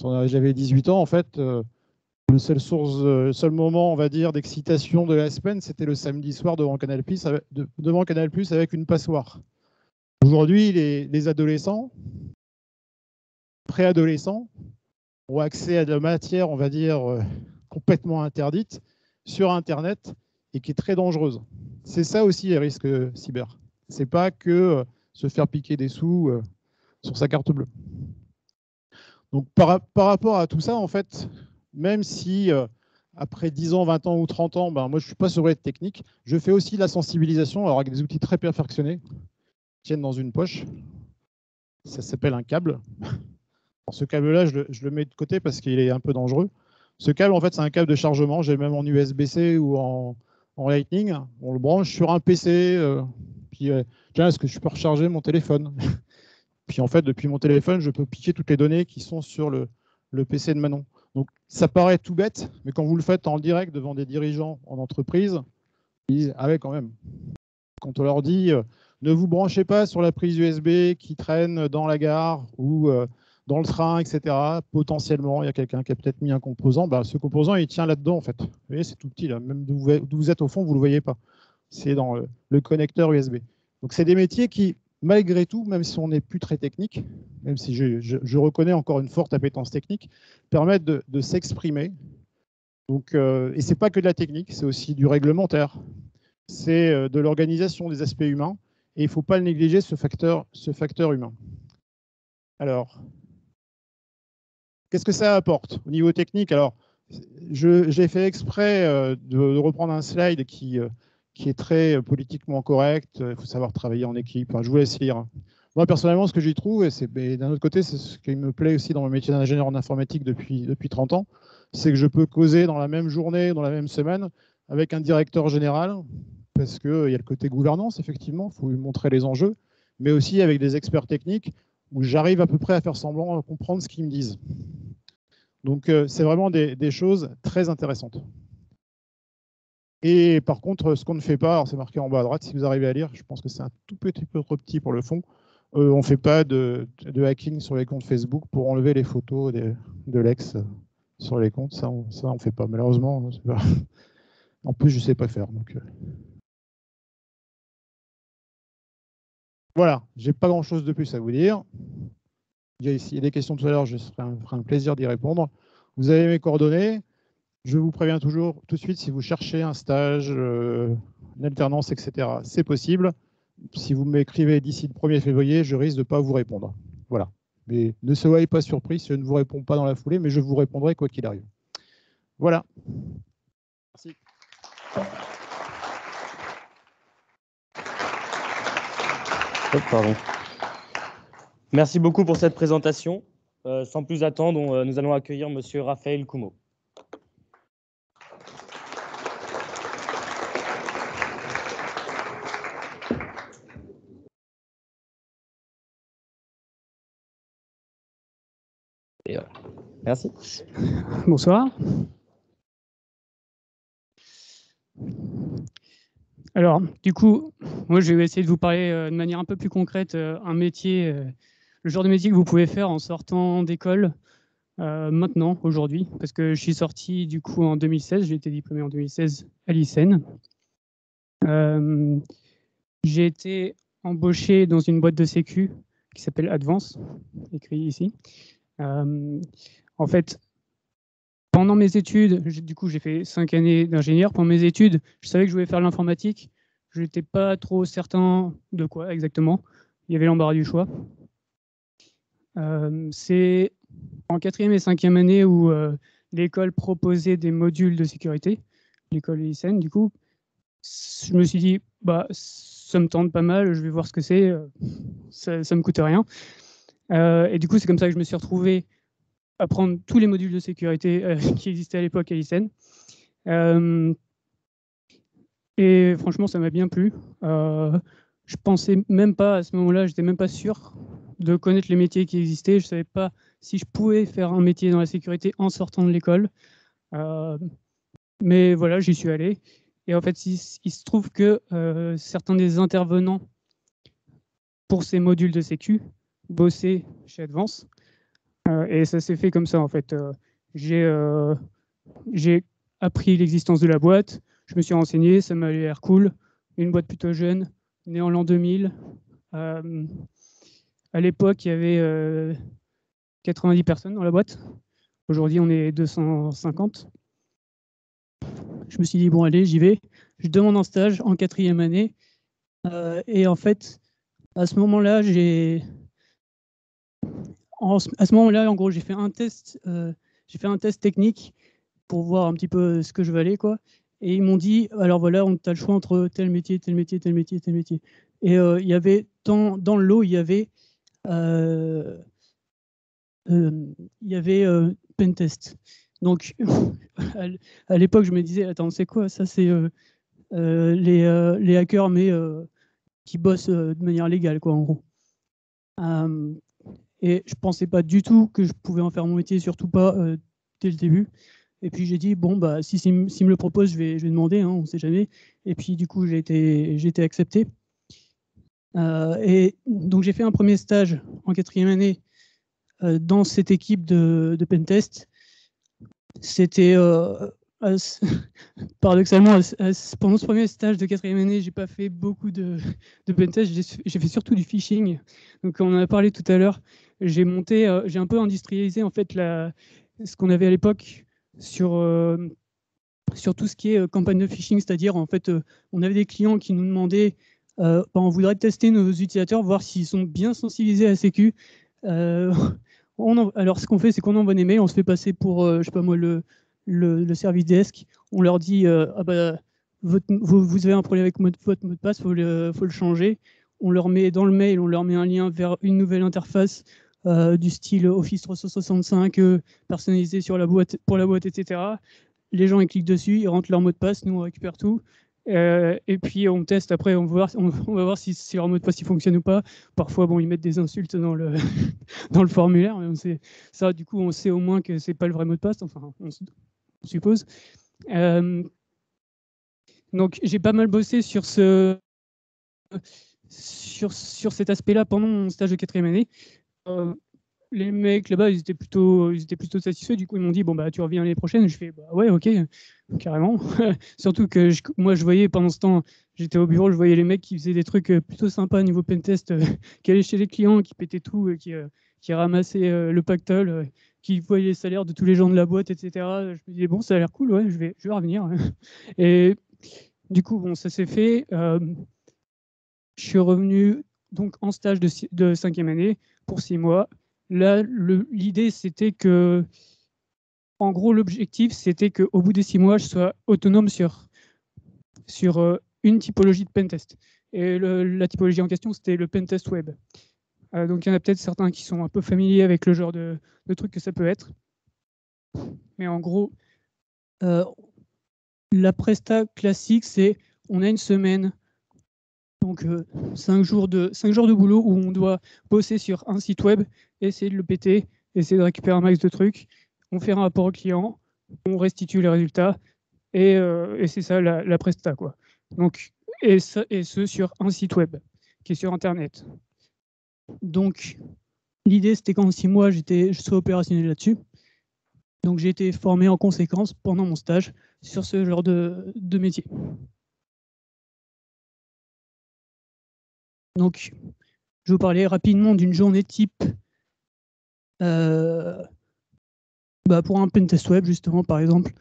S3: Quand j'avais 18 ans, en fait, le seul moment, on va dire, d'excitation de la semaine, c'était le samedi soir devant Canal+, avec une passoire. Aujourd'hui, les adolescents, préadolescents, ont accès à de la matière, on va dire, complètement interdite sur Internet et qui est très dangereuse. C'est ça aussi les risques cyber. C'est pas que se faire piquer des sous sur sa carte bleue. Donc par rapport à tout ça, en fait, même si après 10 ans, 20 ans ou 30 ans, moi je ne suis pas sur de technique, je fais aussi de la sensibilisation alors avec des outils très perfectionnés qui tiennent dans une poche. Ça s'appelle un câble. Alors, ce câble-là, je le mets de côté parce qu'il est un peu dangereux. Ce câble, en fait, c'est un câble de chargement. J'ai même en USB-C ou en Lightning. On le branche sur un PC. Puis, tiens, est-ce que je peux recharger mon téléphone? Puis, en fait, depuis mon téléphone, je peux piquer toutes les données qui sont sur le PC de Manon. Donc, ça paraît tout bête, mais quand vous le faites en direct devant des dirigeants en entreprise, ils disent « Ah ouais, quand même ». Quand on leur dit ne vous branchez pas sur la prise USB qui traîne dans la gare ou dans le train, etc. Potentiellement, il y a quelqu'un qui a peut-être mis un composant. Ce composant, il tient là-dedans, en fait. Vous voyez, c'est tout petit, là. Même d'où vous êtes au fond, vous ne le voyez pas. C'est dans le connecteur USB. Donc, c'est des métiers qui, malgré tout, même si on n'est plus très technique, même si je reconnais encore une forte appétence technique, permettent de s'exprimer. Donc, et ce n'est pas que de la technique, c'est aussi du réglementaire. C'est de l'organisation des aspects humains, et il ne faut pas le négliger, ce facteur humain. Alors, qu'est-ce que ça apporte au niveau technique? Alors, j'ai fait exprès de reprendre un slide qui est très politiquement correct. Il faut savoir travailler en équipe. Enfin, je vous laisse lire. Moi, personnellement, ce que j'y trouve, et d'un autre côté, c'est ce qui me plaît aussi dans mon métier d'ingénieur en informatique depuis 30 ans, c'est que je peux causer dans la même journée, dans la même semaine, avec un directeur général, parce qu'il y a le côté gouvernance, effectivement, il faut lui montrer les enjeux, mais aussi avec des experts techniques, où j'arrive à peu près à faire semblant de comprendre ce qu'ils me disent. Donc, c'est vraiment des choses très intéressantes. Et par contre, ce qu'on ne fait pas, alors c'est marqué en bas à droite, si vous arrivez à lire, je pense que c'est un tout petit peu trop petit pour le fond, on ne fait pas de hacking sur les comptes Facebook pour enlever les photos de l'ex sur les comptes. Ça, on ne fait pas, malheureusement. Pas... En plus, je ne sais pas faire. Donc, voilà, je n'ai pas grand-chose de plus à vous dire. Il y a des questions tout à l'heure, je ferai un plaisir d'y répondre. Vous avez mes coordonnées. Je vous préviens toujours tout de suite si vous cherchez un stage, une alternance, etc. C'est possible. si vous m'écrivez d'ici le 1er février, je risque de ne pas vous répondre. Voilà. Mais ne soyez pas surpris si je ne vous réponds pas dans la foulée, mais je vous répondrai quoi qu'il arrive. Voilà. Merci.
S2: Pardon. Merci beaucoup pour cette présentation. Sans plus attendre, nous allons accueillir Monsieur Raphaël Coumeau. Merci.
S4: Bonsoir. Alors, du coup, moi, je vais essayer de vous parler de manière un peu plus concrète, un métier, le genre de métier que vous pouvez faire en sortant d'école maintenant, aujourd'hui, parce que je suis sorti du coup en 2016, j'ai été diplômé en 2016 à l'ISEN. J'ai été embauché dans une boîte de sécu qui s'appelle Advance, écrit ici. En fait, pendant mes études, du coup, j'ai fait 5 années d'ingénieur. Pendant mes études, je savais que je voulais faire l'informatique. Je n'étais pas trop certain de quoi exactement. Il y avait l'embarras du choix. C'est en 4e et 5e année où l'école proposait des modules de sécurité, l'école lycéenne. Du coup, je me suis dit, bah, ça me tente pas mal, je vais voir ce que c'est, ça me coûte rien. Et du coup, c'est comme ça que je me suis retrouvé à prendre tous les modules de sécurité qui existaient à l'époque à l'ISEN. Et franchement, ça m'a bien plu. Je pensais même pas, à ce moment-là, j'étais même pas sûr de connaître les métiers qui existaient. Je savais pas si je pouvais faire un métier dans la sécurité en sortant de l'école. Mais voilà, j'y suis allé. Et en fait, il se trouve que certains des intervenants pour ces modules de sécu bossaient chez Advance. Et ça s'est fait comme ça, en fait. J'ai appris l'existence de la boîte, je me suis renseigné, ça m'a l'air cool. Une boîte plutôt jeune, née en l'an 2000. À l'époque, il y avait 90 personnes dans la boîte. Aujourd'hui, on est 250. Je me suis dit, bon, allez, j'y vais. Je demande un stage en 4e année. Et en fait, à ce moment-là, en gros, j'ai fait un test technique pour voir un petit peu ce que je valais, quoi. Et ils m'ont dit, alors voilà, on a le choix entre tel métier, tel métier, tel métier, tel métier. Et il y avait, dans le lot, il y avait Pentest. Donc, à l'époque, je me disais, attends, c'est quoi ça? C'est les hackers, mais qui bossent de manière légale, quoi, en gros. Et je pensais pas du tout que je pouvais en faire mon métier, surtout pas dès le début. Et puis j'ai dit, bon, bah, s'il me le propose, je vais demander, hein, on ne sait jamais. Et puis du coup, j'ai été accepté. Et donc j'ai fait un premier stage en 4e année dans cette équipe de Pentest. C'était paradoxalement, pendant ce premier stage de 4e année, j'ai pas fait beaucoup de Pentest, j'ai fait surtout du phishing. Donc on en a parlé tout à l'heure. J'ai un peu industrialisé en fait ce qu'on avait à l'époque sur tout ce qui est campagne de phishing, c'est-à-dire en fait, on avait des clients qui nous demandaient, on voudrait tester nos utilisateurs, voir s'ils sont bien sensibilisés à la sécu. Alors ce qu'on fait, c'est qu'on envoie des mails, on se fait passer pour, je sais pas moi, le service desk. On leur dit, ah bah, vous avez un problème avec votre mot de passe, faut le changer. On leur met dans le mail, on leur met un lien vers une nouvelle interface du style Office 365 personnalisé sur pour la boîte, etc. Les gens ils cliquent dessus, ils rentrent leur mot de passe, nous on récupère tout. Et puis on teste après, on va voir si leur mot de passe il fonctionne ou pas. Parfois, bon, ils mettent des insultes dans le, dans le formulaire, mais ça, du coup, on sait au moins que c'est pas le vrai mot de passe, enfin, on suppose. Donc, j'ai pas mal bossé sur cet aspect-là pendant mon stage de 4e année. Les mecs là-bas, ils étaient plutôt satisfaits. Du coup, ils m'ont dit, bon, bah, tu reviens l'année prochaine. Je fais, bah, ouais, ok, carrément. Surtout que moi, je voyais pendant ce temps, j'étais au bureau, je voyais les mecs qui faisaient des trucs plutôt sympas niveau pentest, qui allaient chez les clients, qui pétaient tout, qui ramassaient le pactole, qui voyaient les salaires de tous les gens de la boîte, etc. Je me disais, bon, ça a l'air cool, ouais, je vais revenir. Et du coup, bon, ça s'est fait. je suis revenu donc en stage de 5e année pour 6 mois. Là, l'idée, c'était que, en gros, l'objectif, c'était qu'au bout des 6 mois, je sois autonome sur une typologie de pentest. Et la typologie en question, c'était le pentest web. Donc, il y en a peut-être certains qui sont un peu familiers avec le genre de truc que ça peut être. Mais en gros, la presta classique, c'est on a une semaine, donc 5 jours de boulot où on doit bosser sur un site web, essayer de le péter, essayer de récupérer un max de trucs. On fait un rapport au client, on restitue les résultats, et c'est ça la presta, quoi. Donc, et ce sur un site web qui est sur Internet. Donc, l'idée, c'était qu'en 6 mois, je sois opérationnel là-dessus. Donc, j'ai été formé en conséquence pendant mon stage sur ce genre de métier. Donc, je vais vous parler rapidement d'une journée type pour un pentest web, justement, par exemple,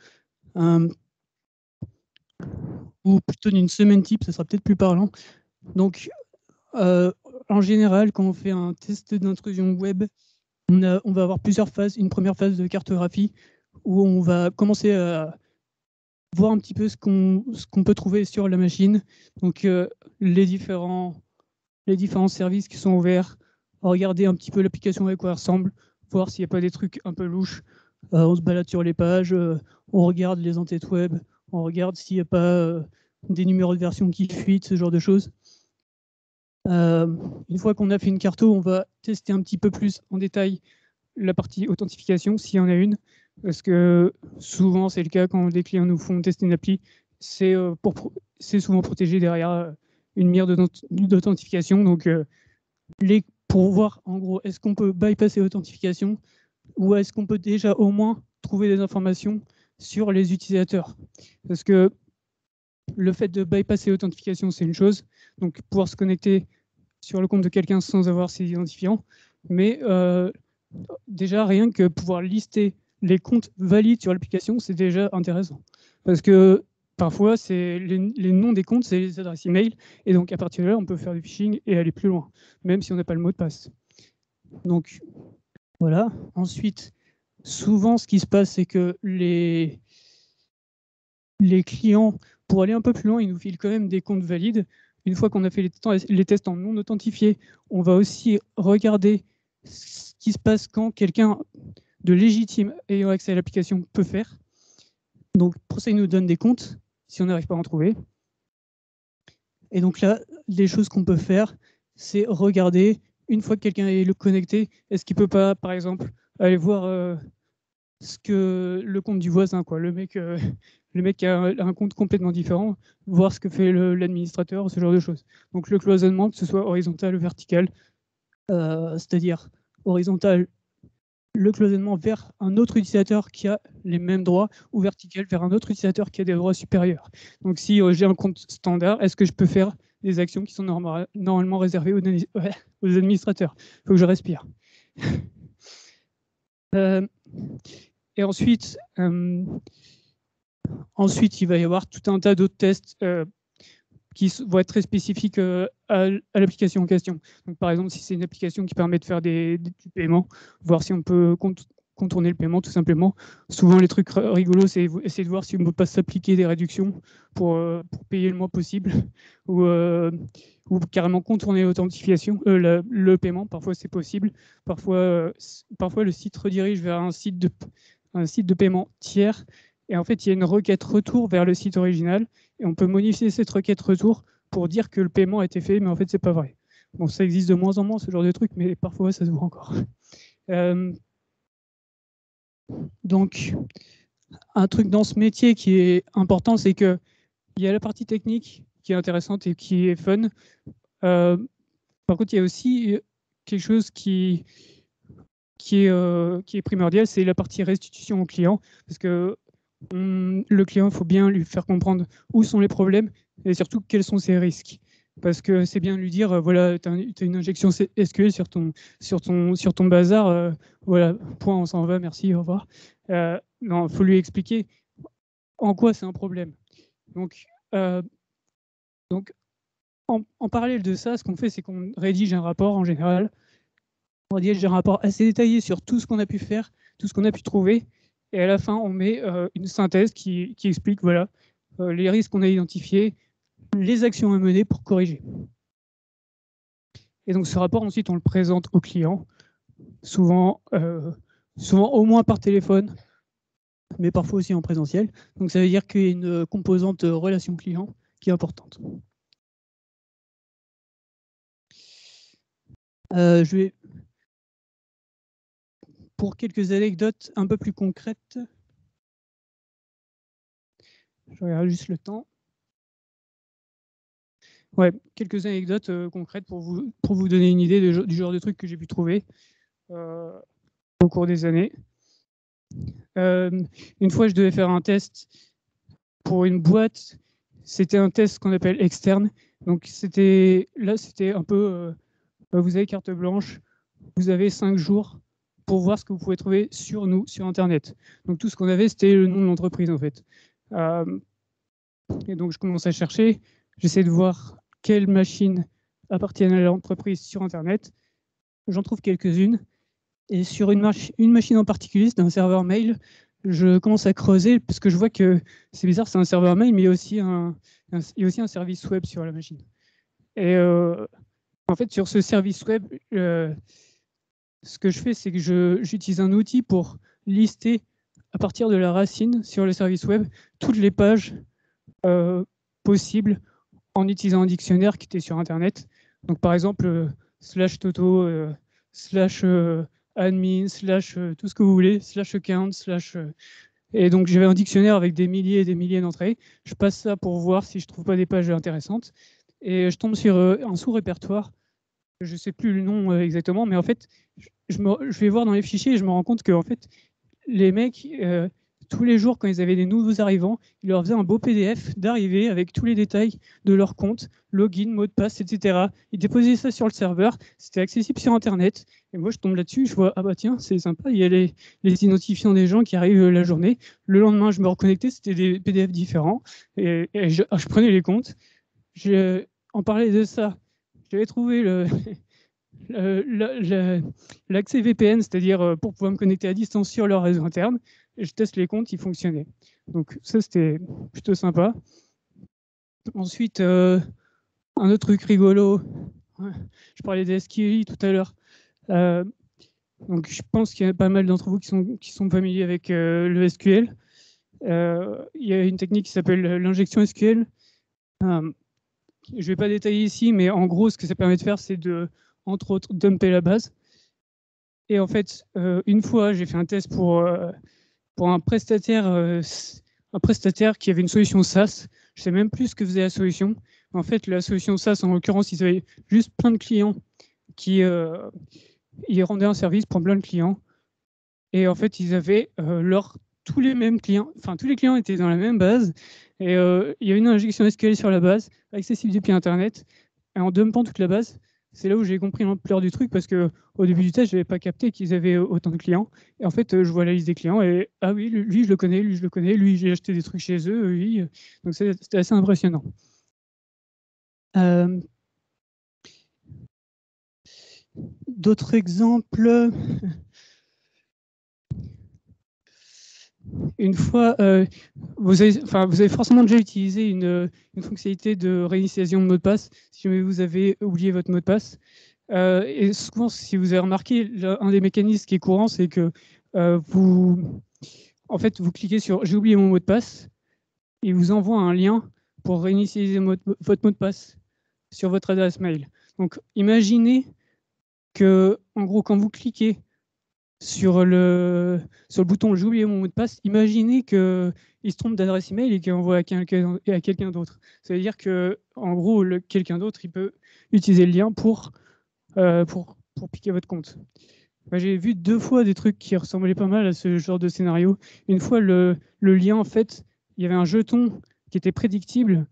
S4: ou plutôt d'une semaine type, ça sera peut-être plus parlant. Donc, en général, quand on fait un test d'intrusion web, on va avoir plusieurs phases. Une première phase de cartographie où on va commencer à voir un petit peu ce qu'on peut trouver sur la machine. Donc, les différents services qui sont ouverts, regarder un petit peu l'application à quoi elle ressemble, voir s'il n'y a pas des trucs un peu louches. On se balade sur les pages, on regarde les entêtes web, on regarde s'il n'y a pas des numéros de version qui fuitent, ce genre de choses. Une fois qu'on a fait une carto, on va tester un petit peu plus en détail la partie authentification, s'il y en a une, parce que souvent c'est le cas quand des clients nous font tester une appli, c'est souvent protégé derrière une mire d'authentification. Donc, pour voir en gros, est-ce qu'on peut bypasser l'authentification ou est-ce qu'on peut déjà au moins trouver des informations sur les utilisateurs. Parce que le fait de bypasser l'authentification, c'est une chose, donc pouvoir se connecter sur le compte de quelqu'un sans avoir ses identifiants, mais déjà rien que pouvoir lister les comptes valides sur l'application, c'est déjà intéressant. Parce que parfois, c'est les noms des comptes, c'est les adresses email, et donc à partir de là, on peut faire du phishing et aller plus loin, même si on n'a pas le mot de passe. Donc voilà. Ensuite, souvent, ce qui se passe, c'est que les clients, pour aller un peu plus loin, ils nous filent quand même des comptes valides. Une fois qu'on a fait les tests en non authentifié, on va aussi regarder ce qui se passe quand quelqu'un de légitime ayant accès à l'application peut faire. Donc, pour ça, ils nous donnent des comptes, si on n'arrive pas à en trouver. Et donc là, les choses qu'on peut faire, c'est regarder, une fois que quelqu'un est connecté, est-ce qu'il ne peut pas, par exemple, aller voir ce que le compte du voisin, quoi. Le mec qui a un compte complètement différent, voir ce que fait l'administrateur, ce genre de choses. Donc le cloisonnement, que ce soit horizontal ou vertical, c'est-à-dire horizontal, le cloisonnement vers un autre utilisateur qui a les mêmes droits, ou vertical vers un autre utilisateur qui a des droits supérieurs. Donc si j'ai un compte standard, est-ce que je peux faire des actions qui sont normalement réservées aux administrateurs? Il faut que je respire. Et ensuite, il va y avoir tout un tas d'autres tests qui vont être très spécifiques à l'application en question. Donc, par exemple, si c'est une application qui permet de faire du paiement, voir si on peut contourner le paiement tout simplement. Souvent, les trucs rigolos, c'est essayer de voir si on ne peut pas s'appliquer des réductions pour payer le moins possible ou carrément contourner l'authentification, le paiement. Parfois, c'est possible. Parfois, le site redirige vers un site de paiement tiers. Et en fait, il y a une requête retour vers le site original. Et on peut modifier cette requête retour pour dire que le paiement a été fait, mais en fait, c'est pas vrai. Bon, ça existe de moins en moins, ce genre de truc, mais parfois, ça se voit encore. Donc, un truc dans ce métier qui est important, c'est qu'il y a la partie technique qui est intéressante et qui est fun. Par contre, il y a aussi quelque chose qui est primordial, c'est la partie restitution au client, parce que le client, il faut bien lui faire comprendre où sont les problèmes et surtout quels sont ses risques. Parce que c'est bien de lui dire, voilà, tu as une injection SQL sur ton bazar, voilà, point, on s'en va, merci, au revoir. Non, il faut lui expliquer en quoi c'est un problème. Donc en parallèle de ça, ce qu'on fait, c'est qu'on rédige un rapport en général. On rédige un rapport assez détaillé sur tout ce qu'on a pu faire, tout ce qu'on a pu trouver. Et à la fin, on met une synthèse qui explique voilà, les risques qu'on a identifiés, les actions à mener pour corriger. Et donc ce rapport, ensuite, on le présente au client, souvent au moins par téléphone, mais parfois aussi en présentiel. Donc ça veut dire qu'il y a une composante relation client qui est importante. Je vais, pour quelques anecdotes un peu plus concrètes, je regarde juste le temps. Ouais, quelques anecdotes concrètes pour vous donner une idée du genre de trucs que j'ai pu trouver au cours des années. Une fois, je devais faire un test pour une boîte. C'était un test qu'on appelle externe. Donc c'était un peu, vous avez carte blanche, vous avez 5 jours pour voir ce que vous pouvez trouver sur nous, sur Internet. Donc tout ce qu'on avait, c'était le nom de l'entreprise en fait. Et donc je commence à chercher, j'essaie de voir quelles machines appartiennent à l'entreprise sur Internet. J'en trouve quelques-unes. Et sur une machine en particulier, c'est un serveur mail, je commence à creuser parce que je vois que c'est bizarre, c'est un serveur mail, mais il y a aussi un service web sur la machine. Et en fait, sur ce service web, ce que je fais, c'est que j'utilise un outil pour lister à partir de la racine sur le service web toutes les pages possibles en utilisant un dictionnaire qui était sur Internet. Donc par exemple, /toto, /admin, tout ce que vous voulez, /account, et donc j'avais un dictionnaire avec des milliers et des milliers d'entrées. Je passe ça pour voir si je trouve pas des pages intéressantes. Et je tombe sur un sous-répertoire. Je ne sais plus le nom exactement, mais en fait, je vais voir dans les fichiers et je me rends compte que en fait, les mecs, tous les jours, quand ils avaient des nouveaux arrivants, ils leur faisaient un beau PDF d'arrivée avec tous les détails de leur compte, login, mot de passe, etc. Ils déposaient ça sur le serveur, c'était accessible sur Internet. Et moi, je tombe là-dessus, je vois, ah bah tiens, c'est sympa, il y a les identifiants des gens qui arrivent la journée. Le lendemain, je me reconnectais, c'était des PDF différents. Et je prenais les comptes. En parlant de ça, j'avais trouvé l'accès VPN, c'est-à-dire pour pouvoir me connecter à distance sur leur réseau interne. Et je teste les comptes, ils fonctionnaient. Donc ça, c'était plutôt sympa. Ensuite, un autre truc rigolo, je parlais des SQLi tout à l'heure. Donc je pense qu'il y a pas mal d'entre vous qui sont familiers avec le SQL. Il y a une technique qui s'appelle l'injection SQL. Je ne vais pas détailler ici, mais en gros, ce que ça permet de faire, c'est de, entre autres, dumper la base. Et en fait, une fois, j'ai fait un test pour un prestataire qui avait une solution SaaS. Je ne sais même plus ce que faisait la solution. En fait, la solution SaaS, en l'occurrence, ils avaient juste plein de clients qui ils rendaient un service pour plein de clients. Et en fait, ils avaient tous les mêmes clients. Enfin, tous les clients étaient dans la même base. Et il y a une injection SQL sur la base, accessible depuis Internet. Et en dumpant toute la base, c'est là où j'ai compris l'ampleur du truc, parce qu'au début du test, je n'avais pas capté qu'ils avaient autant de clients. Et en fait, je vois la liste des clients et ah oui, lui, je le connais, lui, je le connais, lui, j'ai acheté des trucs chez eux, lui. Donc c'était assez impressionnant. D'autres exemples. Une fois, vous avez forcément déjà utilisé une fonctionnalité de réinitialisation de mot de passe si jamais vous avez oublié votre mot de passe. Et souvent, si vous avez remarqué, un des mécanismes qui est courant, c'est que vous cliquez sur « J'ai oublié mon mot de passe » et il vous envoie un lien pour réinitialiser votre mot de passe sur votre adresse mail. Donc, imaginez que, en gros, quand vous cliquez sur le bouton « J'ai oublié mon mot de passe », imaginez qu'il se trompe d'adresse email et qu'il envoie à quelqu'un d'autre. Ça veut dire que, en gros, quelqu'un d'autre, il peut utiliser le lien pour piquer votre compte. J'ai vu 2 fois des trucs qui ressemblaient pas mal à ce genre de scénario. Une fois, le lien, en fait, il y avait un jeton qui était prédictible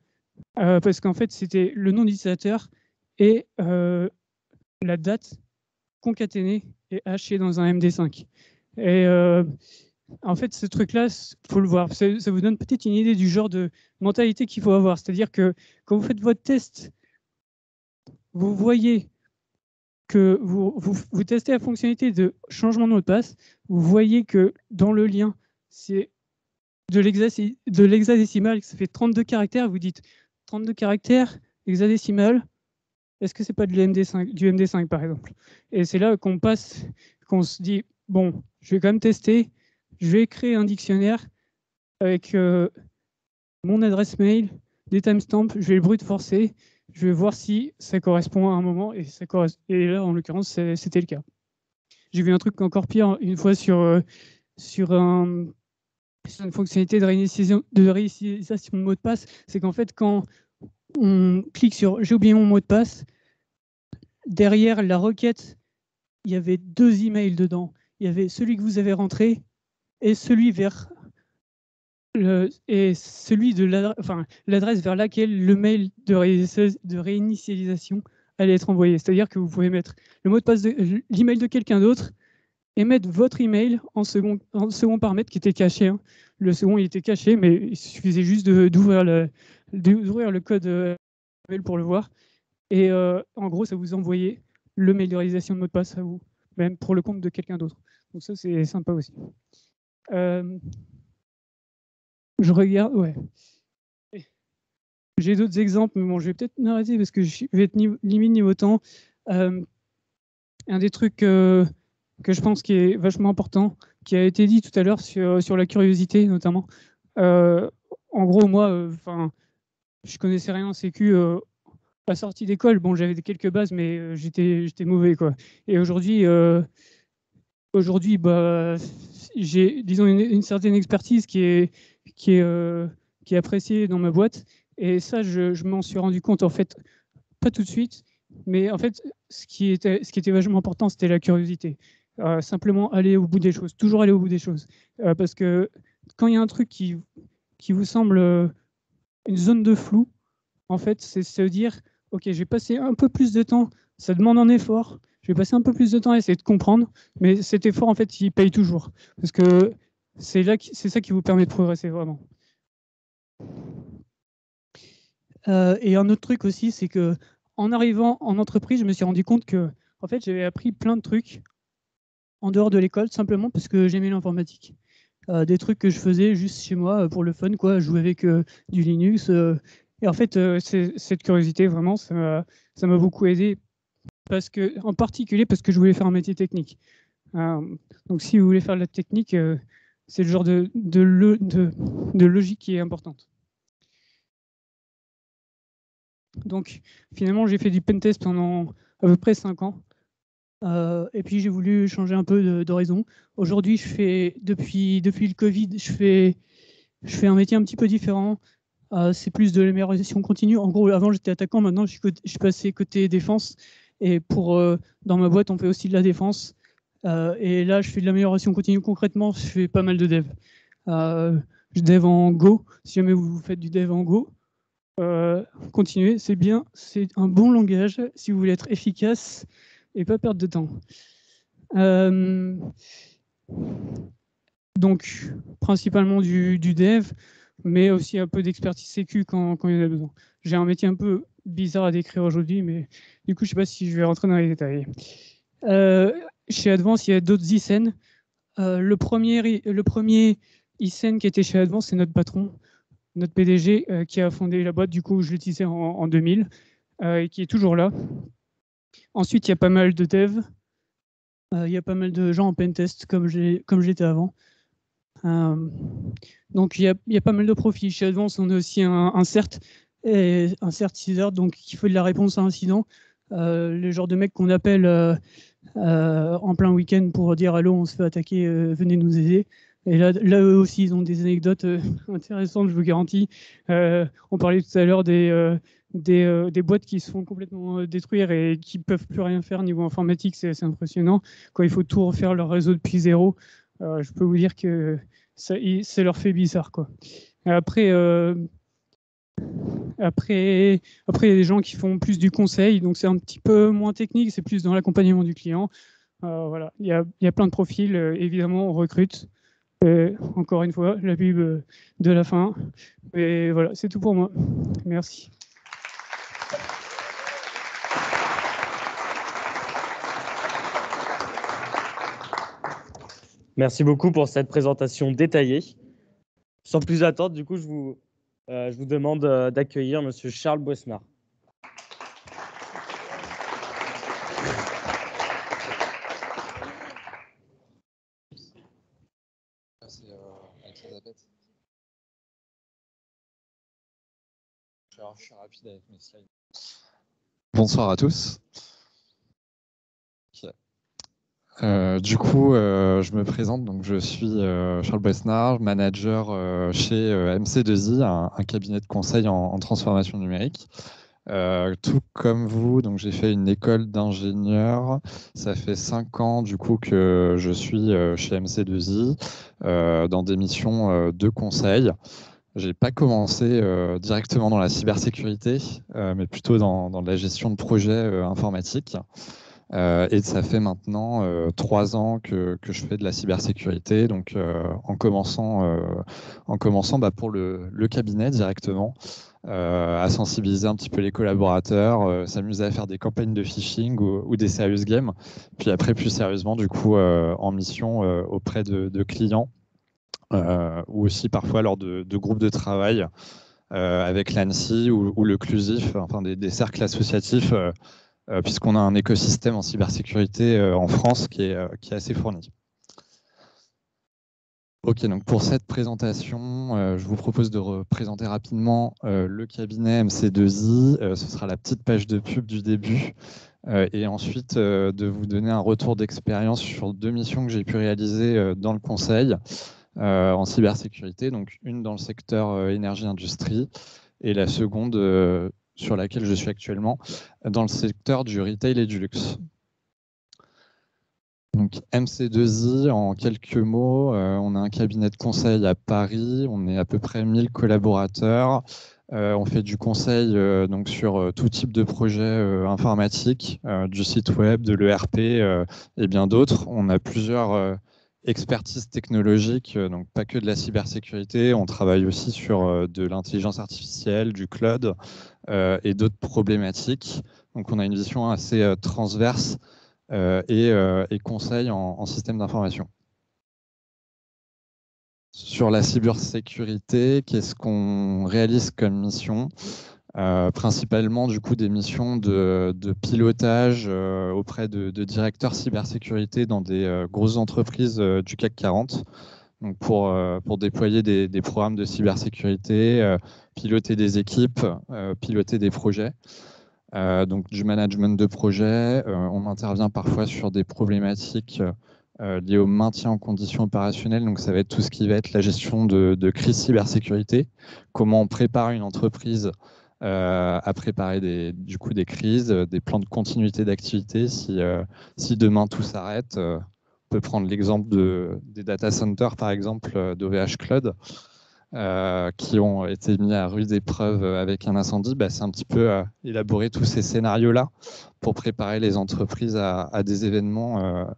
S4: parce qu'en fait, c'était le nom d'utilisateur et la date concaténée et hachée dans un MD5. Et en fait, ce truc-là, il faut le voir. Ça vous donne peut-être une idée du genre de mentalité qu'il faut avoir. C'est-à-dire que quand vous faites votre test vous voyez que vous testez la fonctionnalité de changement de mot de passe, vous voyez que dans le lien, c'est de l'hexadécimal, ça fait 32 caractères, vous dites 32 caractères, hexadécimal, est-ce que c'est pas du MD5 par exemple? Et c'est là qu'on se dit, bon, je vais quand même tester, je vais créer un dictionnaire avec mon adresse mail, des timestamps, je vais le brute forcer, je vais voir si ça correspond à un moment, et là, en l'occurrence, c'était le cas. J'ai vu un truc encore pire une fois sur une fonctionnalité de réinitialisation de mot de passe, c'est qu'en fait, quand on clique sur « j'ai oublié mon mot de passe », derrière la requête, il y avait 2 emails dedans. Il y avait celui que vous avez rentré et celui de l'adresse vers laquelle le mail de réinitialisation allait être envoyé. C'est-à-dire que vous pouvez mettre le mot de passe l'email de quelqu'un d'autre et mettre votre email en second paramètre qui était caché. Hein. Le second, il était caché, mais il suffisait juste d'ouvrir le code mail pour le voir. Et en gros, ça vous envoyait le mail de réalisation de mot de passe à vous, même pour le compte de quelqu'un d'autre. Donc ça, c'est sympa aussi. Je regarde, ouais. J'ai d'autres exemples, mais bon, je vais peut-être m'arrêter parce que je vais être limite niveau temps. Un des trucs que je pense qui est vachement important, qui a été dit tout à l'heure sur la curiosité notamment. En gros, moi, je connaissais rien en sécu. À la sortie d'école, bon, j'avais quelques bases, mais j'étais mauvais, quoi. Et aujourd'hui, bah, j'ai, disons, une certaine expertise qui est appréciée dans ma boîte. Et ça, je m'en suis rendu compte, en fait, pas tout de suite, mais en fait, ce qui était vachement important, c'était la curiosité. Simplement aller au bout des choses, toujours aller au bout des choses. Parce que quand il y a un truc qui vous semble une zone de flou, en fait, c'est se dire, OK, j'ai passé un peu plus de temps, ça demande un effort, je vais passer un peu plus de temps à essayer de comprendre, mais cet effort, en fait, il paye toujours. Parce que c'est ça qui vous permet de progresser vraiment. Et un autre truc aussi, c'est que en arrivant en entreprise, je me suis rendu compte que en fait, j'avais appris plein de trucs en dehors de l'école, simplement parce que j'aimais l'informatique. Des trucs que je faisais juste chez moi pour le fun, quoi, jouer avec du Linux. Et en fait, cette curiosité, vraiment, ça m'a beaucoup aidé, en particulier parce que je voulais faire un métier technique. Donc si vous voulez faire de la technique, c'est le genre de logique qui est importante. Donc finalement, j'ai fait du pentest pendant à peu près 5 ans. Et puis j'ai voulu changer un peu d'horizon. Aujourd'hui, depuis le Covid, je fais un métier un petit peu différent. C'est plus de l'amélioration continue. En gros, avant j'étais attaquant, maintenant je suis passé côté défense. Et dans ma boîte, on fait aussi de la défense. Et là, je fais de l'amélioration continue. Concrètement, je fais pas mal de dev. Je dev en Go. Si jamais vous faites du dev en Go, continuez, c'est bien. C'est un bon langage si vous voulez être efficace et pas perdre de temps. Donc, principalement du dev, mais aussi un peu d'expertise sécu quand il y en a besoin. J'ai un métier un peu bizarre à décrire aujourd'hui, mais du coup, je ne sais pas si je vais rentrer dans les détails. Chez Advance, il y a d'autres ISEN. Le premier ISEN qui était chez Advance, c'est notre patron, notre PDG, qui a fondé la boîte. Du coup, je l'utilisais en 2000 et qui est toujours là. Ensuite, il y a pas mal de devs. Il y a pas mal de gens en pentest, comme j'étais avant. Donc, il y a pas mal de profils. Chez Advance, on a aussi un CERT, CERT, donc qui fait de la réponse à incident. Le genre de mec qu'on appelle en plein week-end pour dire « Allô, on se fait attaquer, venez nous aider ». Et là, eux aussi, ils ont des anecdotes intéressantes, je vous garantis. On parlait tout à l'heure des boîtes qui se font complètement détruire et qui ne peuvent plus rien faire niveau informatique, c'est assez impressionnant. Quand il faut tout refaire leur réseau depuis zéro, je peux vous dire que ça leur fait bizarre, quoi. Après, il y a des gens qui font plus du conseil, donc c'est un petit peu moins technique, c'est plus dans l'accompagnement du client. Voilà, il y a plein de profils, évidemment, on recrute. Encore une fois, la pub de la fin. Et voilà, c'est tout pour moi. Merci.
S2: Merci beaucoup pour cette présentation détaillée. Sans plus attendre, du coup, je vous demande d'accueillir Monsieur Charles Boisnard.
S5: Je suis rapide avec mes slides. Bonsoir à tous. Du coup, je me présente. Donc, je suis Charles Boisnard, manager chez MC2I, un cabinet de conseil en transformation numérique. Tout comme vous, donc j'ai fait une école d'ingénieur. Ça fait 5 ans du coup que je suis chez MC2I dans des missions de conseil. J'ai pas commencé directement dans la cybersécurité, mais plutôt dans la gestion de projets informatiques. Et ça fait maintenant 3 ans que je fais de la cybersécurité, donc en commençant pour le cabinet directement, à sensibiliser un petit peu les collaborateurs, s'amuser à faire des campagnes de phishing ou des serious games, puis après plus sérieusement du coup en mission auprès de clients, ou aussi parfois lors de groupes de travail avec l'ANSSI ou le CLUSIF, enfin des cercles associatifs, puisqu'on a un écosystème en cybersécurité en France qui est assez fourni. Ok, donc pour cette présentation, je vous propose de représenter rapidement le cabinet MC2I. Ce sera la petite page de pub du début. Et ensuite, de vous donner un retour d'expérience sur 2 missions que j'ai pu réaliser dans le conseil en cybersécurité. Donc une dans le secteur énergie-industrie et la seconde sur laquelle je suis actuellement, dans le secteur du retail et du luxe. Donc MC2I, en quelques mots, on a un cabinet de conseil à Paris, on est à peu près 1000 collaborateurs. On fait du conseil donc sur tout type de projet informatique, du site web, de l'ERP et bien d'autres. On a plusieurs expertises technologiques, donc pas que de la cybersécurité. On travaille aussi sur de l'intelligence artificielle, du cloud et d'autres problématiques. Donc on a une vision assez transverse et conseil en système d'information. Sur la cybersécurité, qu'est-ce qu'on réalise comme mission ? Principalement du coup des missions de pilotage auprès de directeurs cybersécurité dans des grosses entreprises du CAC 40. Donc pour déployer des programmes de cybersécurité, piloter des équipes, piloter des projets. Donc du management de projet, on intervient parfois sur des problématiques liées au maintien en conditions opérationnelles. Donc ça va être tout ce qui va être la gestion de crise cybersécurité, comment on prépare une entreprise à préparer des crises, des plans de continuité d'activité si demain tout s'arrête. On peut prendre l'exemple des data centers, par exemple, d'OVH Cloud, qui ont été mis à rude épreuve avec un incendie. C'est un petit peu élaborer tous ces scénarios-là pour préparer les entreprises à des événements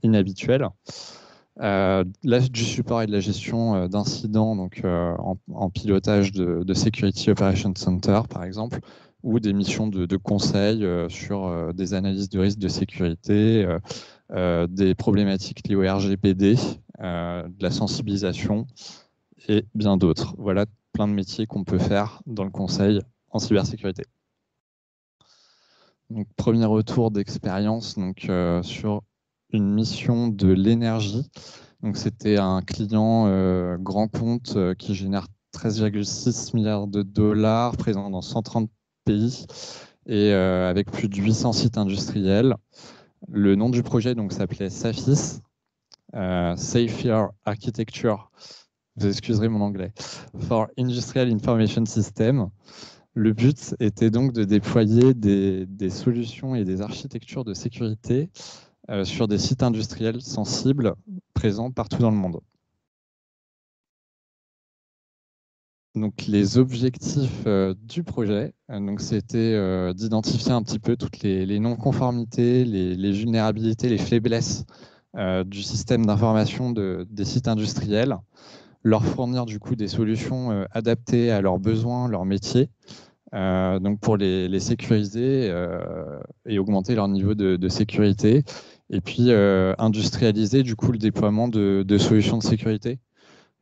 S5: inhabituels. Là, du support et de la gestion d'incidents, donc en pilotage de Security Operations Center, par exemple, ou des missions de conseil sur des analyses de risques de sécurité, des problématiques liées au RGPD, de la sensibilisation et bien d'autres. Voilà plein de métiers qu'on peut faire dans le conseil en cybersécurité. Donc, premier retour d'expérience sur une mission de l'énergie. Donc, c'était un client grand compte qui génère 13,6 milliards de dollars, présent dans 130 pays et avec plus de 800 sites industriels. Le nom du projet s'appelait SAFIS, Safer Architecture, vous excuserez mon anglais, for Industrial Information System. Le but était donc de déployer des solutions et des architectures de sécurité sur des sites industriels sensibles présents partout dans le monde. Donc, les objectifs du projet, c'était d'identifier un petit peu toutes les non-conformités, les vulnérabilités, les faiblesses du système d'information des sites industriels, leur fournir du coup des solutions adaptées à leurs besoins, leurs métiers, donc pour les sécuriser et augmenter leur niveau de sécurité, Et puis industrialiser du coup le déploiement de solutions de sécurité.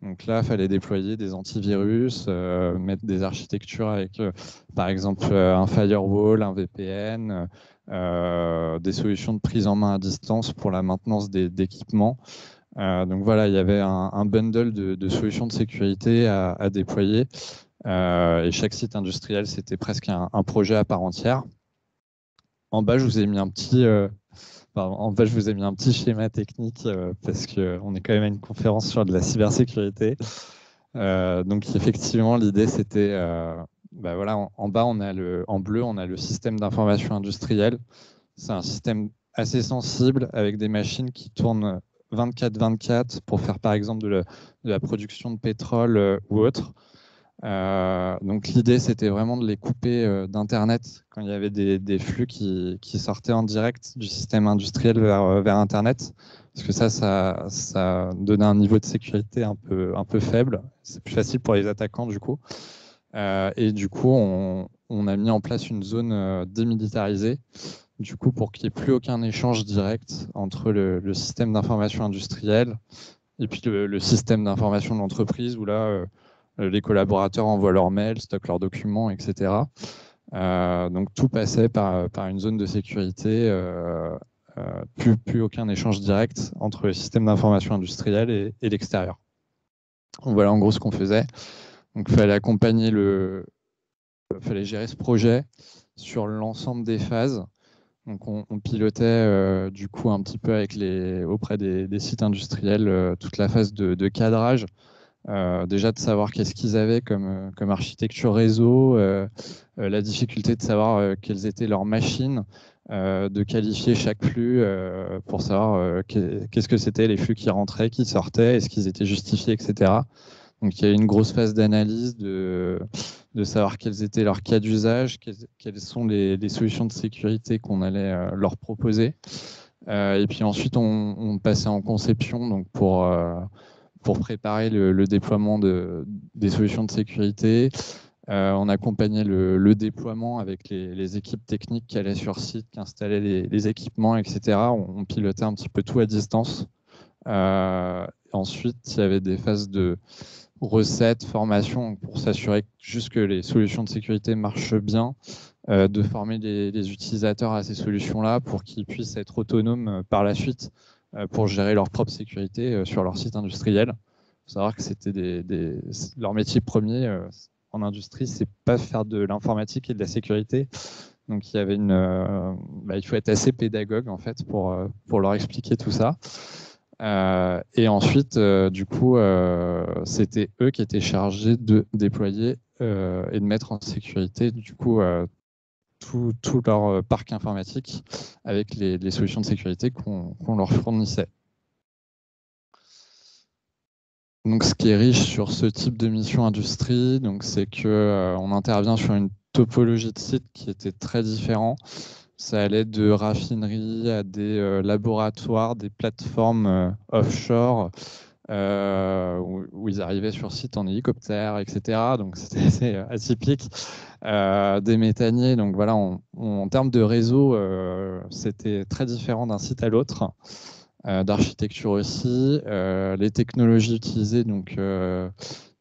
S5: Donc là, il fallait déployer des antivirus, mettre des architectures avec, par exemple, un firewall, un VPN, des solutions de prise en main à distance pour la maintenance d'équipements. Donc voilà, il y avait un bundle de solutions de sécurité à déployer. Et chaque site industriel, c'était presque un projet à part entière. En bas, je vous ai mis un petit... en bas, je vous ai mis un petit schéma technique parce qu'on est quand même à une conférence sur de la cybersécurité. Donc effectivement, l'idée c'était, voilà, en bas en bleu, on a le système d'information industrielle. C'est un système assez sensible avec des machines qui tournent 24/24 pour faire par exemple de la production de pétrole ou autre. Donc l'idée c'était vraiment de les couper d'Internet quand il y avait des flux qui sortaient en direct du système industriel vers Internet. Parce que ça donnait un niveau de sécurité un peu faible. C'est plus facile pour les attaquants du coup. Et du coup, on a mis en place une zone démilitarisée du coup, pour qu'il n'y ait plus aucun échange direct entre le système d'information industrielle et puis le système d'information de l'entreprise où là, les collaborateurs envoient leurs mails, stockent leurs documents, etc. Donc tout passait par une zone de sécurité. Plus aucun échange direct entre le système d'information industrielle et l'extérieur. Voilà en gros ce qu'on faisait. Donc il fallait fallait gérer ce projet sur l'ensemble des phases. Donc on pilotait du coup un petit peu auprès des sites industriels toute la phase de cadrage. Déjà de savoir qu'est-ce qu'ils avaient comme architecture réseau, la difficulté de savoir quelles étaient leurs machines, de qualifier chaque flux pour savoir qu'est-ce que c'était les flux qui rentraient, qui sortaient, est-ce qu'ils étaient justifiés, etc. Donc il y a une grosse phase d'analyse de savoir quels étaient leurs cas d'usage, quelles sont les solutions de sécurité qu'on allait leur proposer. Et puis ensuite, on passait en conception donc pour préparer le déploiement des solutions de sécurité. On accompagnait le déploiement avec les équipes techniques qui allaient sur site, qui installaient les équipements, etc. On pilotait un petit peu tout à distance. Ensuite, il y avait des phases de recettes, formation, pour s'assurer juste que les solutions de sécurité marchent bien, de former les utilisateurs à ces solutions-là pour qu'ils puissent être autonomes par la suite pour gérer leur propre sécurité sur leur site industriel. Il faut savoir que c'était leur métier premier en industrie, c'est pas faire de l'informatique et de la sécurité. Donc il y avait il faut être assez pédagogue en fait pour leur expliquer tout ça. Et ensuite, du coup, c'était eux qui étaient chargés de déployer et de mettre en sécurité du coup tout leur parc informatique avec les solutions de sécurité qu'on leur fournissait. Donc, ce qui est riche sur ce type de mission industrie, c'est que on intervient sur une topologie de sites qui était très différente. Ça allait de raffineries à des laboratoires, des plateformes offshore où ils arrivaient sur site en hélicoptère, etc. Donc c'était assez atypique. Des méthaniers, donc voilà, en termes de réseau, c'était très différent d'un site à l'autre. D'architecture aussi. Les technologies utilisées, donc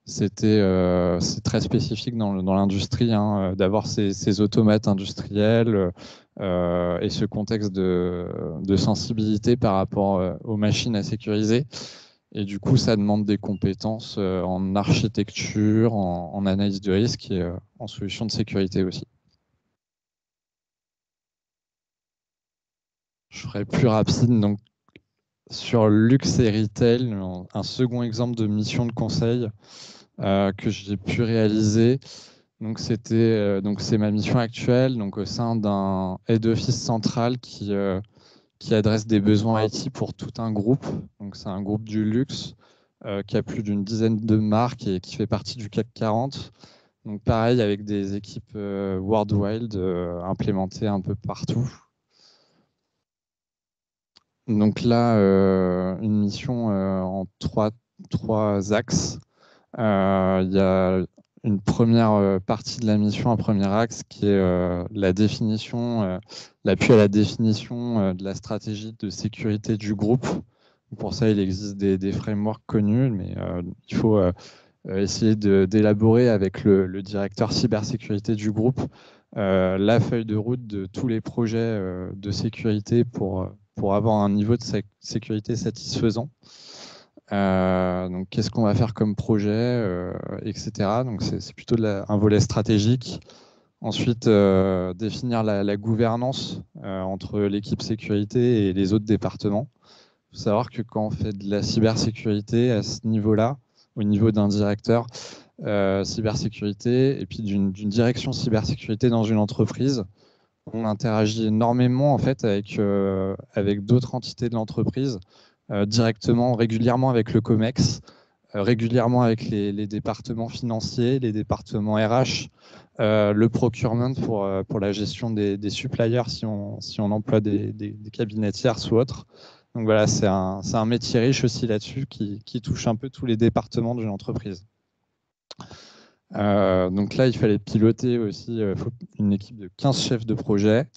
S5: c'est très spécifique dans l'industrie hein, d'avoir ces automates industriels et ce contexte de sensibilité par rapport aux machines à sécuriser. Et du coup, ça demande des compétences en architecture, en analyse de risque et en solutions de sécurité aussi. Je ferai plus rapide. Donc, sur luxe et retail, un second exemple de mission de conseil que j'ai pu réaliser. Donc c'est ma mission actuelle, donc au sein d'un head office central qui adresse des besoins IT pour tout un groupe. Donc c'est un groupe du luxe qui a plus d'une dizaine de marques et qui fait partie du CAC 40. Donc pareil avec des équipes worldwide implémentées un peu partout. Donc là, une mission en trois axes. Il y a une première partie de la mission, un premier axe qui est la définition, l'appui à la définition de la stratégie de sécurité du groupe. Pour ça, il existe des frameworks connus, mais il faut essayer d'élaborer avec le directeur cybersécurité du groupe la feuille de route de tous les projets de sécurité pour avoir un niveau de sécurité satisfaisant. Donc, qu'est-ce qu'on va faire comme projet, etc. Donc, c'est plutôt un volet stratégique. Ensuite, définir la gouvernance entre l'équipe sécurité et les autres départements. Il faut savoir que quand on fait de la cybersécurité à ce niveau-là, au niveau d'un directeur cybersécurité et puis d'une direction cybersécurité dans une entreprise, on interagit énormément en fait avec d'autres entités de l'entreprise, directement, régulièrement avec le COMEX, régulièrement avec les départements financiers, les départements RH, le procurement pour la gestion des suppliers si on emploie des cabinets tierces ou autres. Donc voilà, c'est un métier riche aussi là-dessus qui touche un peu tous les départements d'une entreprise. Donc là, il fallait piloter aussi une équipe de 15 chefs de projet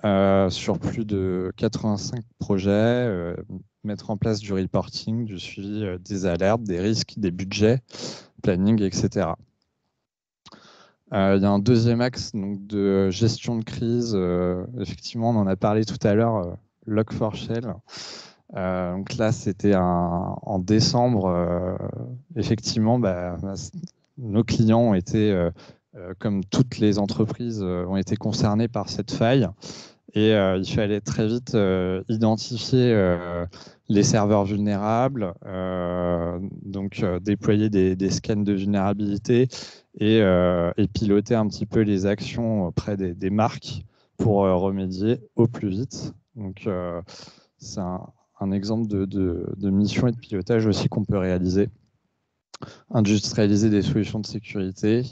S5: sur plus de 85 projets, mettre en place du reporting, du suivi des alertes, des risques, des budgets, planning, etc. Il y a un deuxième axe donc, de gestion de crise. Effectivement, on en a parlé tout à l'heure, Log4Shell. Donc là, c'était en décembre. Effectivement, nos clients ont été, comme toutes les entreprises, ont été concernés par cette faille. Et il fallait très vite identifier les serveurs vulnérables, donc déployer des scans de vulnérabilité et piloter un petit peu les actions auprès des marques pour remédier au plus vite. Donc c'est un exemple de mission et de pilotage aussi qu'on peut réaliser. Industrialiser des solutions de sécurité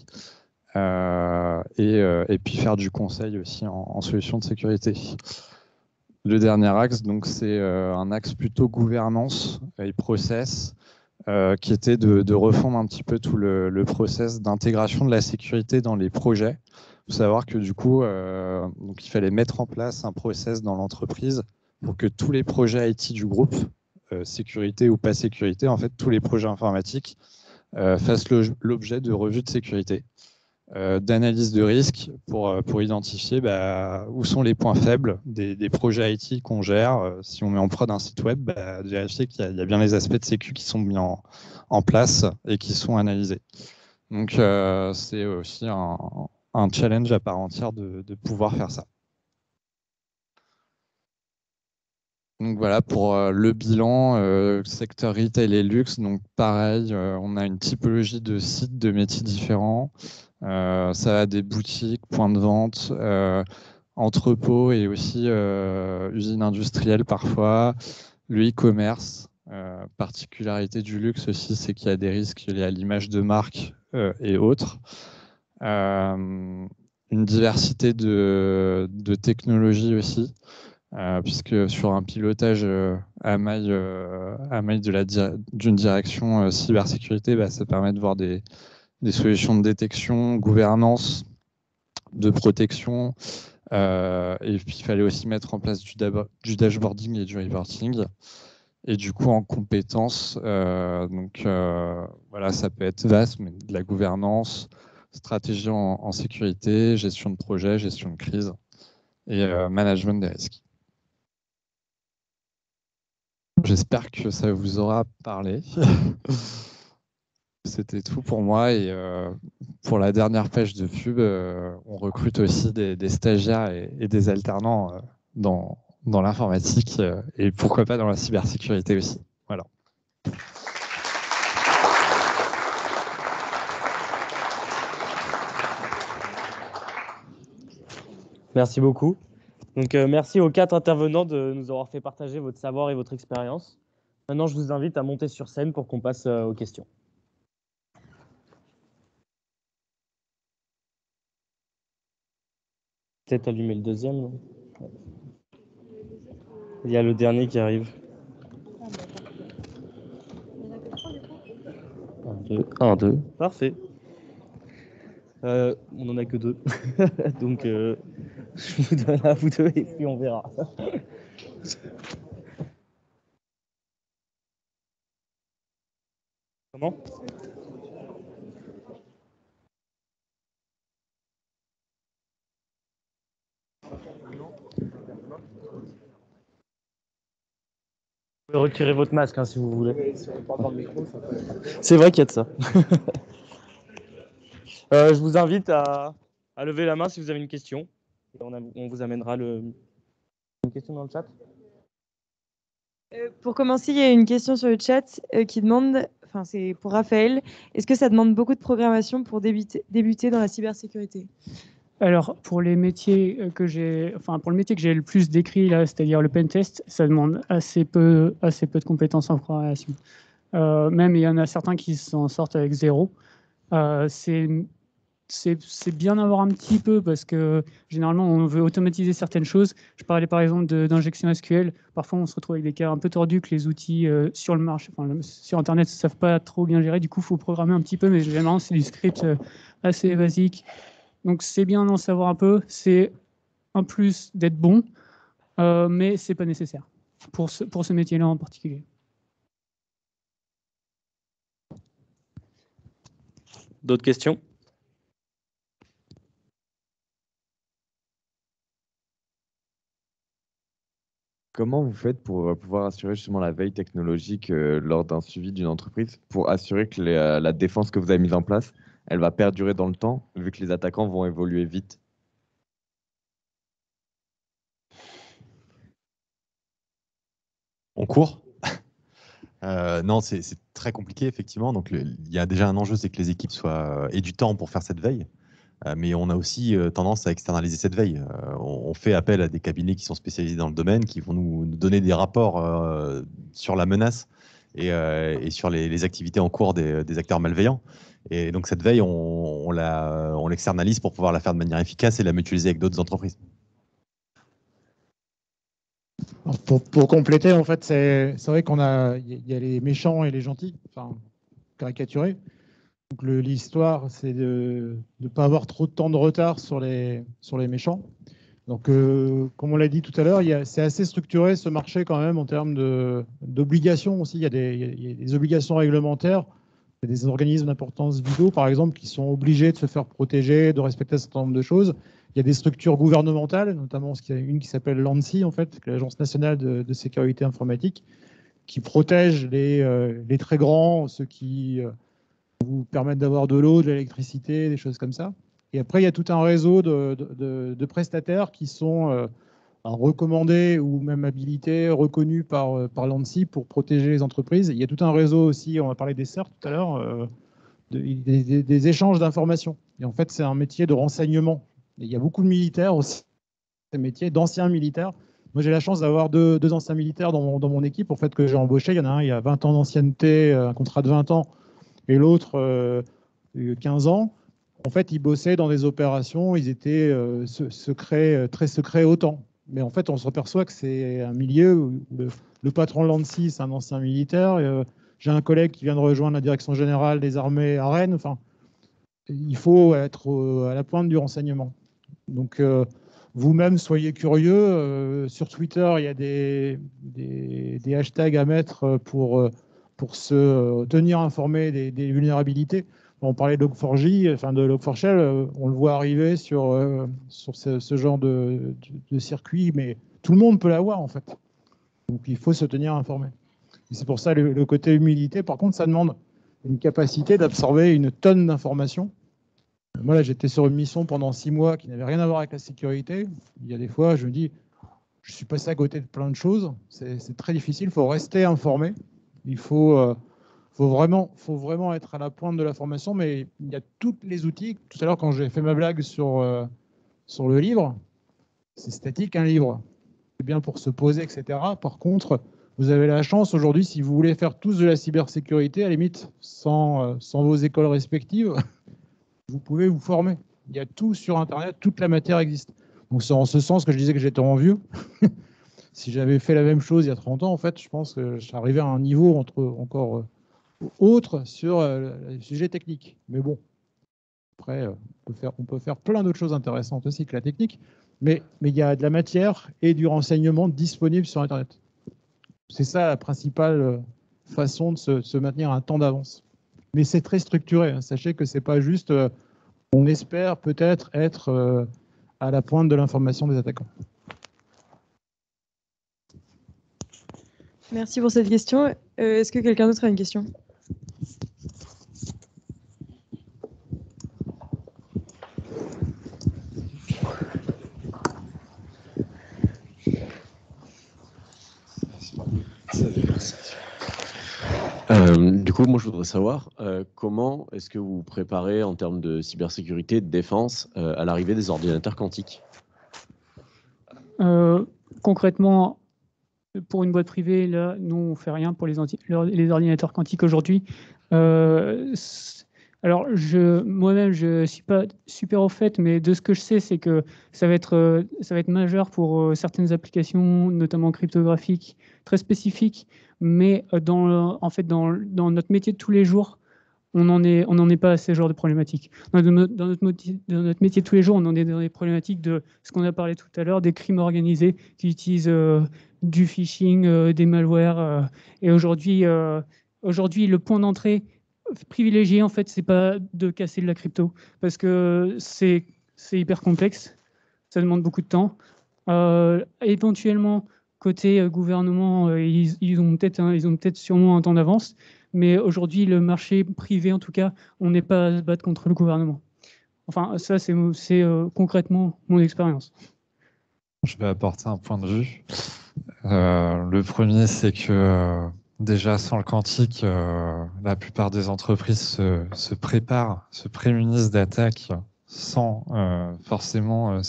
S5: et puis faire du conseil aussi en solutions de sécurité. Le dernier axe, donc, c'est un axe plutôt gouvernance et process qui était de refondre un petit peu tout le process d'intégration de la sécurité dans les projets. Il faut savoir que du coup, donc, il fallait mettre en place un process dans l'entreprise pour que tous les projets IT du groupe, sécurité ou pas sécurité, en fait, tous les projets informatiques fassent l'objet de revues de sécurité, d'analyse de risque pour identifier où sont les points faibles des projets IT qu'on gère. Si on met en prod un site web, de vérifier qu'il y a bien les aspects de sécu qui sont mis en place et qui sont analysés. Donc, c'est aussi un challenge à part entière de pouvoir faire ça. Donc voilà pour le bilan, secteur retail et luxe. Donc pareil, on a une typologie de sites, de métiers différents. Ça va des boutiques, points de vente, entrepôts et aussi usines industrielles parfois. Le e-commerce, particularité du luxe aussi, c'est qu'il y a des risques liés à l'image de marque et autres. Une diversité de technologies aussi. Puisque sur un pilotage à maille d'une direction cybersécurité, ça permet de voir des solutions de détection, gouvernance, de protection. Et puis, il fallait aussi mettre en place du dashboarding et du reporting. Et du coup, en compétences, voilà, ça peut être vaste, mais de la gouvernance, stratégie en sécurité, gestion de projet, gestion de crise et management des risques. J'espère que ça vous aura parlé. C'était tout pour moi. Et pour la dernière page de pub, on recrute aussi des stagiaires et des alternants dans l'informatique et pourquoi pas dans la cybersécurité aussi. Voilà.
S2: Merci beaucoup. Donc, merci aux 4 intervenants de nous avoir fait partager votre savoir et votre expérience. Maintenant, je vous invite à monter sur scène pour qu'on passe aux questions. Peut-être allumer le deuxième. Non ? Il y a le dernier qui arrive. 1, 2. Parfait. On n'en a que 2. Donc, je vous donne à vous 2 et puis on verra. Comment ? Vous pouvez retirer votre masque hein, si vous voulez. C'est vrai qu'il y a de ça. Je vous invite à lever la main si vous avez une question. Et on vous amènera une question dans le chat.
S6: Pour commencer, il y a une question sur le chat qui demande, enfin c'est pour Raphaël, est-ce que ça demande beaucoup de programmation pour débuter dans la cybersécurité ?
S4: Alors, pour les métiers pour le métier que j'ai le plus décrit là, c'est-à-dire le pentest, ça demande assez peu de compétences en programmation. Même il y en a certains qui s'en sortent avec 0. C'est bien d'avoir un petit peu parce que généralement on veut automatiser certaines choses. Je parlais par exemple d'injection SQL. Parfois on se retrouve avec des cas un peu tordus que les outils sur le marché, sur Internet, ne savent pas trop bien gérer. Du coup, il faut programmer un petit peu, mais généralement c'est du script assez basique. Donc c'est bien d'en savoir un peu. C'est un plus d'être bon, mais c'est pas nécessaire pour ce métier-là en particulier.
S2: D'autres questions ?
S7: Comment vous faites pour pouvoir assurer justement la veille technologique lors d'un suivi d'une entreprise, pour assurer que la défense que vous avez mise en place, elle va perdurer dans le temps, vu que les attaquants vont évoluer vite?
S1: On court. Non, c'est très compliqué, effectivement. Donc, il y a déjà un enjeu, c'est que les équipes aient du temps pour faire cette veille. Mais on a aussi tendance à externaliser cette veille. On fait appel à des cabinets qui sont spécialisés dans le domaine, qui vont nous donner des rapports sur la menace et sur les activités en cours des acteurs malveillants. Et donc, cette veille, on l'externalise pour pouvoir la faire de manière efficace et la mutualiser avec d'autres entreprises.
S3: Alors, pour compléter, en fait, c'est vrai il y a les méchants et les gentils, enfin, caricaturés. Donc l'histoire, c'est de ne pas avoir trop de temps de retard sur les méchants. Donc, comme on l'a dit tout à l'heure, c'est assez structuré ce marché quand même en termes d'obligations aussi. Il y a des obligations réglementaires. Il y a des organismes d'importance vitaux, par exemple, qui sont obligés de se faire protéger, de respecter un certain nombre de choses. Il y a des structures gouvernementales, notamment une qui s'appelle l'ANSSI, en fait, l'Agence nationale de sécurité informatique, qui protège les très grands, ceux qui vous permettent d'avoir de l'eau, de l'électricité, des choses comme ça. Et après, il y a tout un réseau de prestataires qui sont recommandés ou même habilités, reconnus par l'ANSSI pour protéger les entreprises. Il y a tout un réseau aussi, on a parlé des CERT tout à l'heure, des échanges d'informations. Et en fait, c'est un métier de renseignement. Et il y a beaucoup de militaires aussi, ces métiers d'anciens militaires. Moi, j'ai la chance d'avoir deux anciens militaires dans mon équipe, en fait, que j'ai embauché. Il y en a un, il y a 20 ans d'ancienneté, un contrat de 20 ans, et l'autre, 15 ans. En fait, ils bossaient dans des opérations, ils étaient très secrets autant. Mais en fait, on se perçoit que c'est un milieu où le patron de l'ANSSI, c'est un ancien militaire. J'ai un collègue qui vient de rejoindre la direction générale des armées à Rennes. Enfin, il faut être à la pointe du renseignement. Donc, vous-même, soyez curieux. Sur Twitter, il y a des hashtags à mettre pour se tenir informé des vulnérabilités. On parlait de Log4j, enfin de Log4Shell, on le voit arriver sur ce genre de circuit, mais tout le monde peut l'avoir en fait. Donc il faut se tenir informé. C'est pour ça le côté humilité, par contre, ça demande une capacité d'absorber une tonne d'informations. Moi, là, j'étais sur une mission pendant 6 mois qui n'avait rien à voir avec la sécurité. Il y a des fois, je me dis, je suis passé à côté de plein de choses. C'est très difficile, il faut rester informé. Il faut vraiment être à la pointe de la formation, mais il y a tous les outils. Tout à l'heure, quand j'ai fait ma blague sur le livre, c'est statique un livre. C'est bien pour se poser, etc. Par contre, vous avez la chance aujourd'hui, si vous voulez faire tous de la cybersécurité, à la limite, sans vos écoles respectives, vous pouvez vous former. Il y a tout sur Internet, toute la matière existe. Donc c'est en ce sens que je disais que j'étais envieux. Si j'avais fait la même chose il y a 30 ans, en fait, je pense que j'arrivais à un niveau encore autre sur le sujet technique. Mais bon, Après, on peut faire plein d'autres choses intéressantes aussi que la technique, mais il y a de la matière et du renseignement disponible sur Internet. C'est ça la principale façon de se maintenir un temps d'avance. Mais c'est très structuré. Hein. Sachez que c'est pas juste, on espère peut-être être à la pointe de l'information des attaquants.
S6: Merci pour cette question. Est-ce que quelqu'un d'autre a une question?
S8: Du coup, moi, je voudrais savoir comment est-ce que vous vous préparez en termes de cybersécurité, de défense, à l'arrivée des ordinateurs quantiques?
S4: Concrètement, pour une boîte privée, là, nous, on ne fait rien pour les ordinateurs quantiques aujourd'hui. Alors, moi-même, je ne suis pas super au fait, mais de ce que je sais, c'est que ça va être majeur pour certaines applications, notamment cryptographiques, très spécifiques. Mais en fait, dans notre métier de tous les jours, on n'en est pas à ce genre de problématiques. Dans notre métier de tous les jours, on en est dans des problématiques de ce qu'on a parlé tout à l'heure, des crimes organisés qui utilisent du phishing, des malwares. Et aujourd'hui, le point d'entrée privilégié, en fait, c'est pas de casser de la crypto, parce que c'est hyper complexe, ça demande beaucoup de temps. Éventuellement, côté gouvernement, ils ont peut-être sûrement un temps d'avance, mais aujourd'hui, le marché privé, en tout cas, on n'est pas à se battre contre le gouvernement. Enfin, ça, c'est concrètement mon expérience.
S5: Je vais apporter un point de vue. Le premier, c'est que déjà, sans le quantique, la plupart des entreprises se préparent, se prémunissent d'attaques sans forcément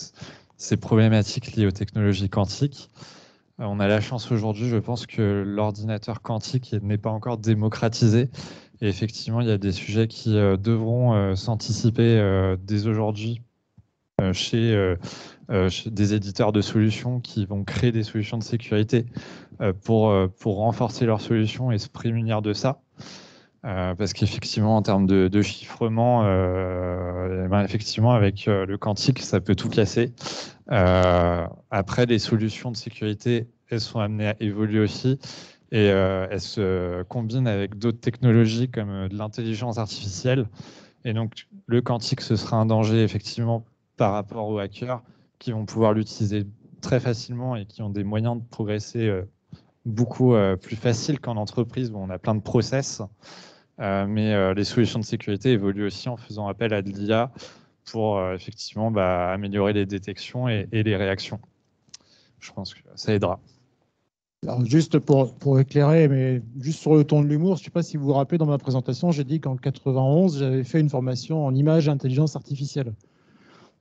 S5: ces problématiques liées aux technologies quantiques. On a la chance aujourd'hui, je pense, que l'ordinateur quantique n'est pas encore démocratisé. Et effectivement, il y a des sujets qui devront s'anticiper dès aujourd'hui chez des éditeurs de solutions qui vont créer des solutions de sécurité pour renforcer leurs solutions et se prémunir de ça. Parce qu'effectivement, en termes de chiffrement, effectivement, avec le quantique, ça peut tout casser. Après, les solutions de sécurité, elles sont amenées à évoluer aussi et elles se combinent avec d'autres technologies comme de l'intelligence artificielle. Et donc, le quantique, ce sera un danger, effectivement, par rapport aux hackers qui vont pouvoir l'utiliser très facilement et qui ont des moyens de progresser beaucoup plus facile qu'en entreprise où on a plein de process. Mais les solutions de sécurité évoluent aussi en faisant appel à de l'IA pour effectivement améliorer les détections et les réactions. Je pense que ça aidera.
S3: Alors juste pour éclairer, mais juste sur le ton de l'humour, je ne sais pas si vous vous rappelez, dans ma présentation, j'ai dit qu'en 91, j'avais fait une formation en image et intelligence artificielle.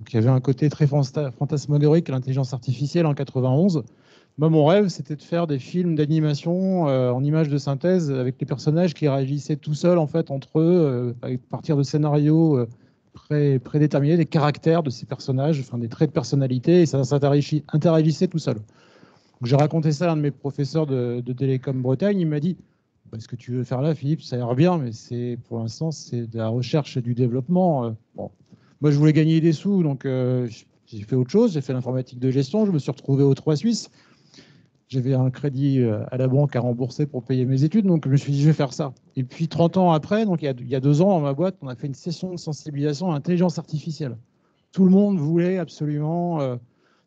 S3: Donc, il y avait un côté très fantasmagorique à l'intelligence artificielle en 91. Moi, mon rêve, c'était de faire des films d'animation en images de synthèse avec les personnages qui réagissaient tout seuls, en fait, entre eux, à partir de scénarios prédéterminés, des caractères de ces personnages, enfin, des traits de personnalité, et ça interagissait tout seul. J'ai raconté ça à un de mes professeurs de Télécom Bretagne. Il m'a dit « Ce que tu veux faire là, Philippe, ça a l'air bien, mais pour l'instant, c'est de la recherche et du développement. » Bon. Moi, je voulais gagner des sous, donc j'ai fait autre chose. J'ai fait l'informatique de gestion. Je me suis retrouvé au 3 Suisse. J'avais un crédit à la banque à rembourser pour payer mes études, donc je me suis dit, je vais faire ça. Et puis 30 ans après, donc il y a 2 ans dans ma boîte, on a fait une session de sensibilisation à l'intelligence artificielle. Tout le monde voulait absolument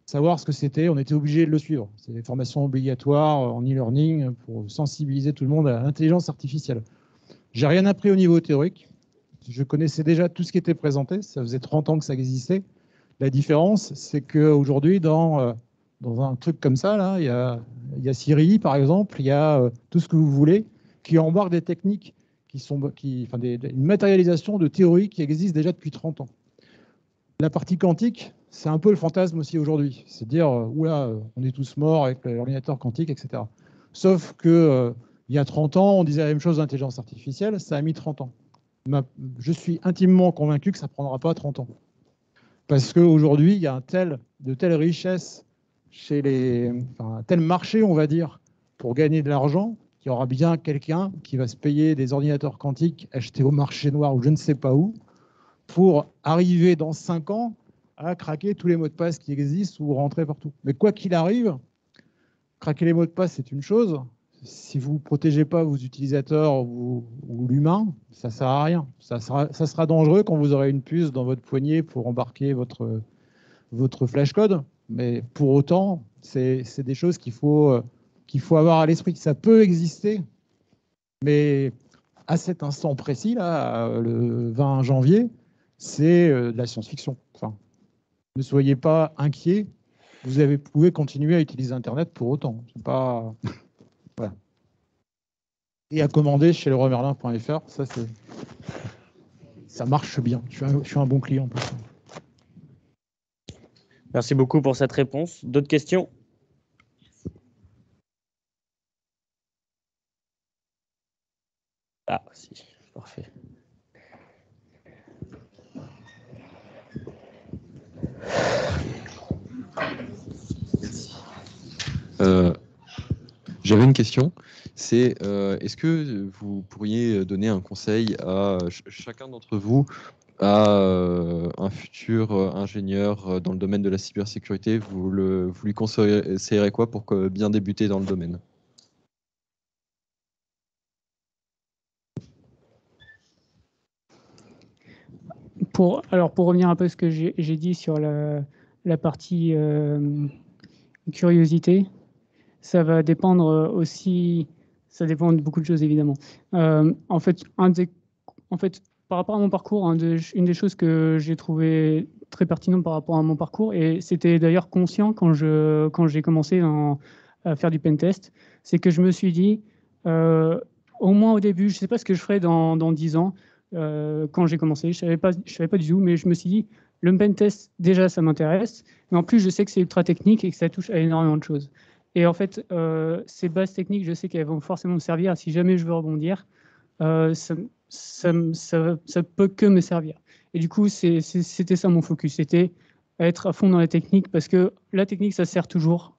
S3: savoir ce que c'était. On était obligé de le suivre. C'est des formations obligatoires en e-learning pour sensibiliser tout le monde à l'intelligence artificielle. J'ai rien appris au niveau théorique. Je connaissais déjà tout ce qui était présenté. Ça faisait 30 ans que ça existait. La différence, c'est qu'aujourd'hui, dans un truc comme ça, là, il y a Siri, par exemple, il y a tout ce que vous voulez, qui embarque des techniques une matérialisation de théories qui existent déjà depuis 30 ans. La partie quantique, c'est un peu le fantasme aussi aujourd'hui. C'est dire, oula, on est tous morts avec l'ordinateur quantique, etc. Sauf que il y a 30 ans, on disait la même chose de l'intelligence artificielle, ça a mis 30 ans. Je suis intimement convaincu que ça ne prendra pas 30 ans. Parce qu'aujourd'hui, il y a de telles richesses un tel marché, on va dire, pour gagner de l'argent, qu'il y aura bien quelqu'un qui va se payer des ordinateurs quantiques achetés au marché noir ou je ne sais pas où, pour arriver dans 5 ans à craquer tous les mots de passe qui existent ou rentrer partout. Mais quoi qu'il arrive, craquer les mots de passe, c'est une chose. Si vous ne protégez pas vos utilisateurs ou l'humain, ça ne sert à rien. Ça sera dangereux quand vous aurez une puce dans votre poignet pour embarquer votre flashcode. Mais pour autant, c'est des choses qu'il faut avoir à l'esprit. Ça peut exister, mais à cet instant précis, là, le 20 janvier, c'est de la science-fiction. Enfin, ne soyez pas inquiets. Vous pouvez continuer à utiliser Internet pour autant. C'est pas... Voilà. Et à commander chez leroymerlin.fr, ça marche bien. Je suis un bon client pour ça.
S2: Merci beaucoup pour cette réponse. D'autres questions? Ah, si, parfait.
S9: J'avais une question, c'est est-ce que vous pourriez donner un conseil à chacun d'entre vous, à un futur ingénieur dans le domaine de la cybersécurité, vous lui conseillerez quoi pour bien débuter dans le domaine?
S4: Pour revenir un peu à ce que j'ai dit sur la partie curiosité, ça va dépendre aussi, ça dépend de beaucoup de choses évidemment. En fait, par rapport à mon parcours, une des choses que j'ai trouvé très pertinente par rapport à mon parcours, et c'était d'ailleurs conscient quand j'ai commencé à faire du pentest, c'est que je me suis dit, au moins au début, je ne sais pas ce que je ferai dans 10 ans, quand j'ai commencé, je savais pas du tout, mais je me suis dit, le pentest, déjà, ça m'intéresse, mais en plus, je sais que c'est ultra technique et que ça touche à énormément de choses. Et en fait, ces bases techniques, je sais qu'elles vont forcément me servir si jamais je veux rebondir. Ça peut que me servir. Et du coup, c'était ça mon focus, c'était être à fond dans la technique, parce que la technique, ça sert toujours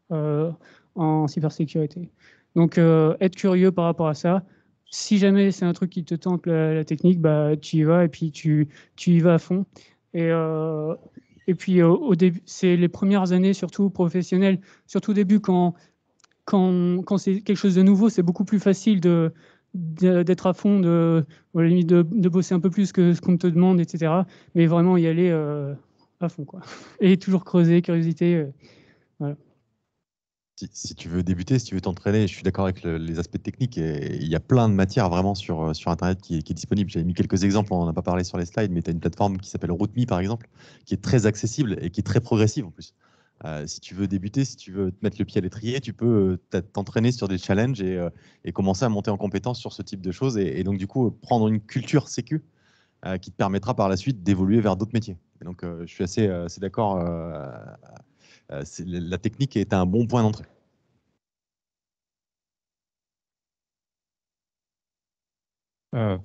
S4: en cybersécurité. Donc, être curieux par rapport à ça. Si jamais c'est un truc qui te tente, la technique, bah, tu y vas et puis tu y vas à fond. Et puis, au début, c'est les premières années, surtout professionnelles, surtout au début, quand c'est quelque chose de nouveau, c'est beaucoup plus facile d'être à fond, à la limite de bosser un peu plus que ce qu'on te demande, etc. Mais vraiment y aller à fond, quoi. Et toujours creuser, curiosité. Voilà.
S1: Si tu veux débuter, si tu veux t'entraîner, je suis d'accord avec les aspects techniques. Et il y a plein de matières vraiment sur Internet qui est disponible. J'avais mis quelques exemples, on n'en a pas parlé sur les slides, mais tu as une plateforme qui s'appelle RootMe, par exemple, qui est très accessible et qui est très progressive en plus. Si tu veux débuter, si tu veux te mettre le pied à l'étrier, tu peux t'entraîner sur des challenges et commencer à monter en compétence sur ce type de choses. Et donc, du coup, prendre une culture sécu qui te permettra par la suite d'évoluer vers d'autres métiers. Et donc, je suis assez d'accord. La technique est un bon point d'entrée.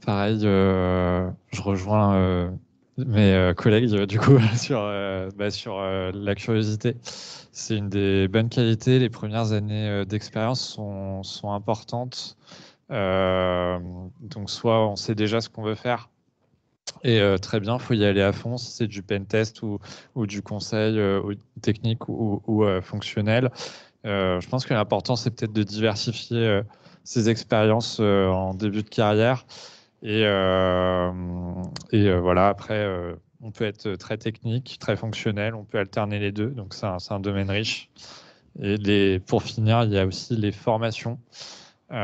S5: Pareil, je rejoins mes collègues du coup sur la curiosité. C'est une des bonnes qualités. Les premières années d'expérience sont importantes. Donc soit on sait déjà ce qu'on veut faire, et très bien, il faut y aller à fond si c'est du pentest ou du conseil technique ou fonctionnel. Je pense que l'important, c'est peut-être de diversifier ses expériences en début de carrière. Et voilà, après, on peut être très technique, très fonctionnel, on peut alterner les deux. Donc, c'est un domaine riche. Et pour finir, il y a aussi les formations. Il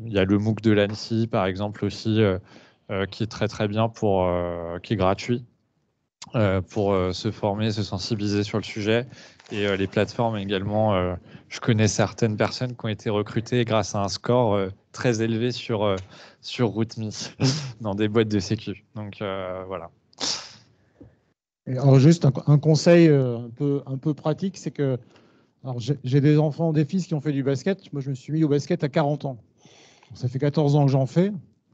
S5: y a le MOOC de l'ANSSI, par exemple, aussi, qui est très, très bien qui est gratuit pour se former, se sensibiliser sur le sujet. Et les plateformes également, je connais certaines personnes qui ont été recrutées grâce à un score très élevé sur RootMe dans des boîtes de sécu. Donc voilà.
S3: Alors juste un conseil un peu pratique, c'est que j'ai des enfants, des fils qui ont fait du basket. Moi, je me suis mis au basket à 40 ans. Ça fait 14 ans que j'en fais.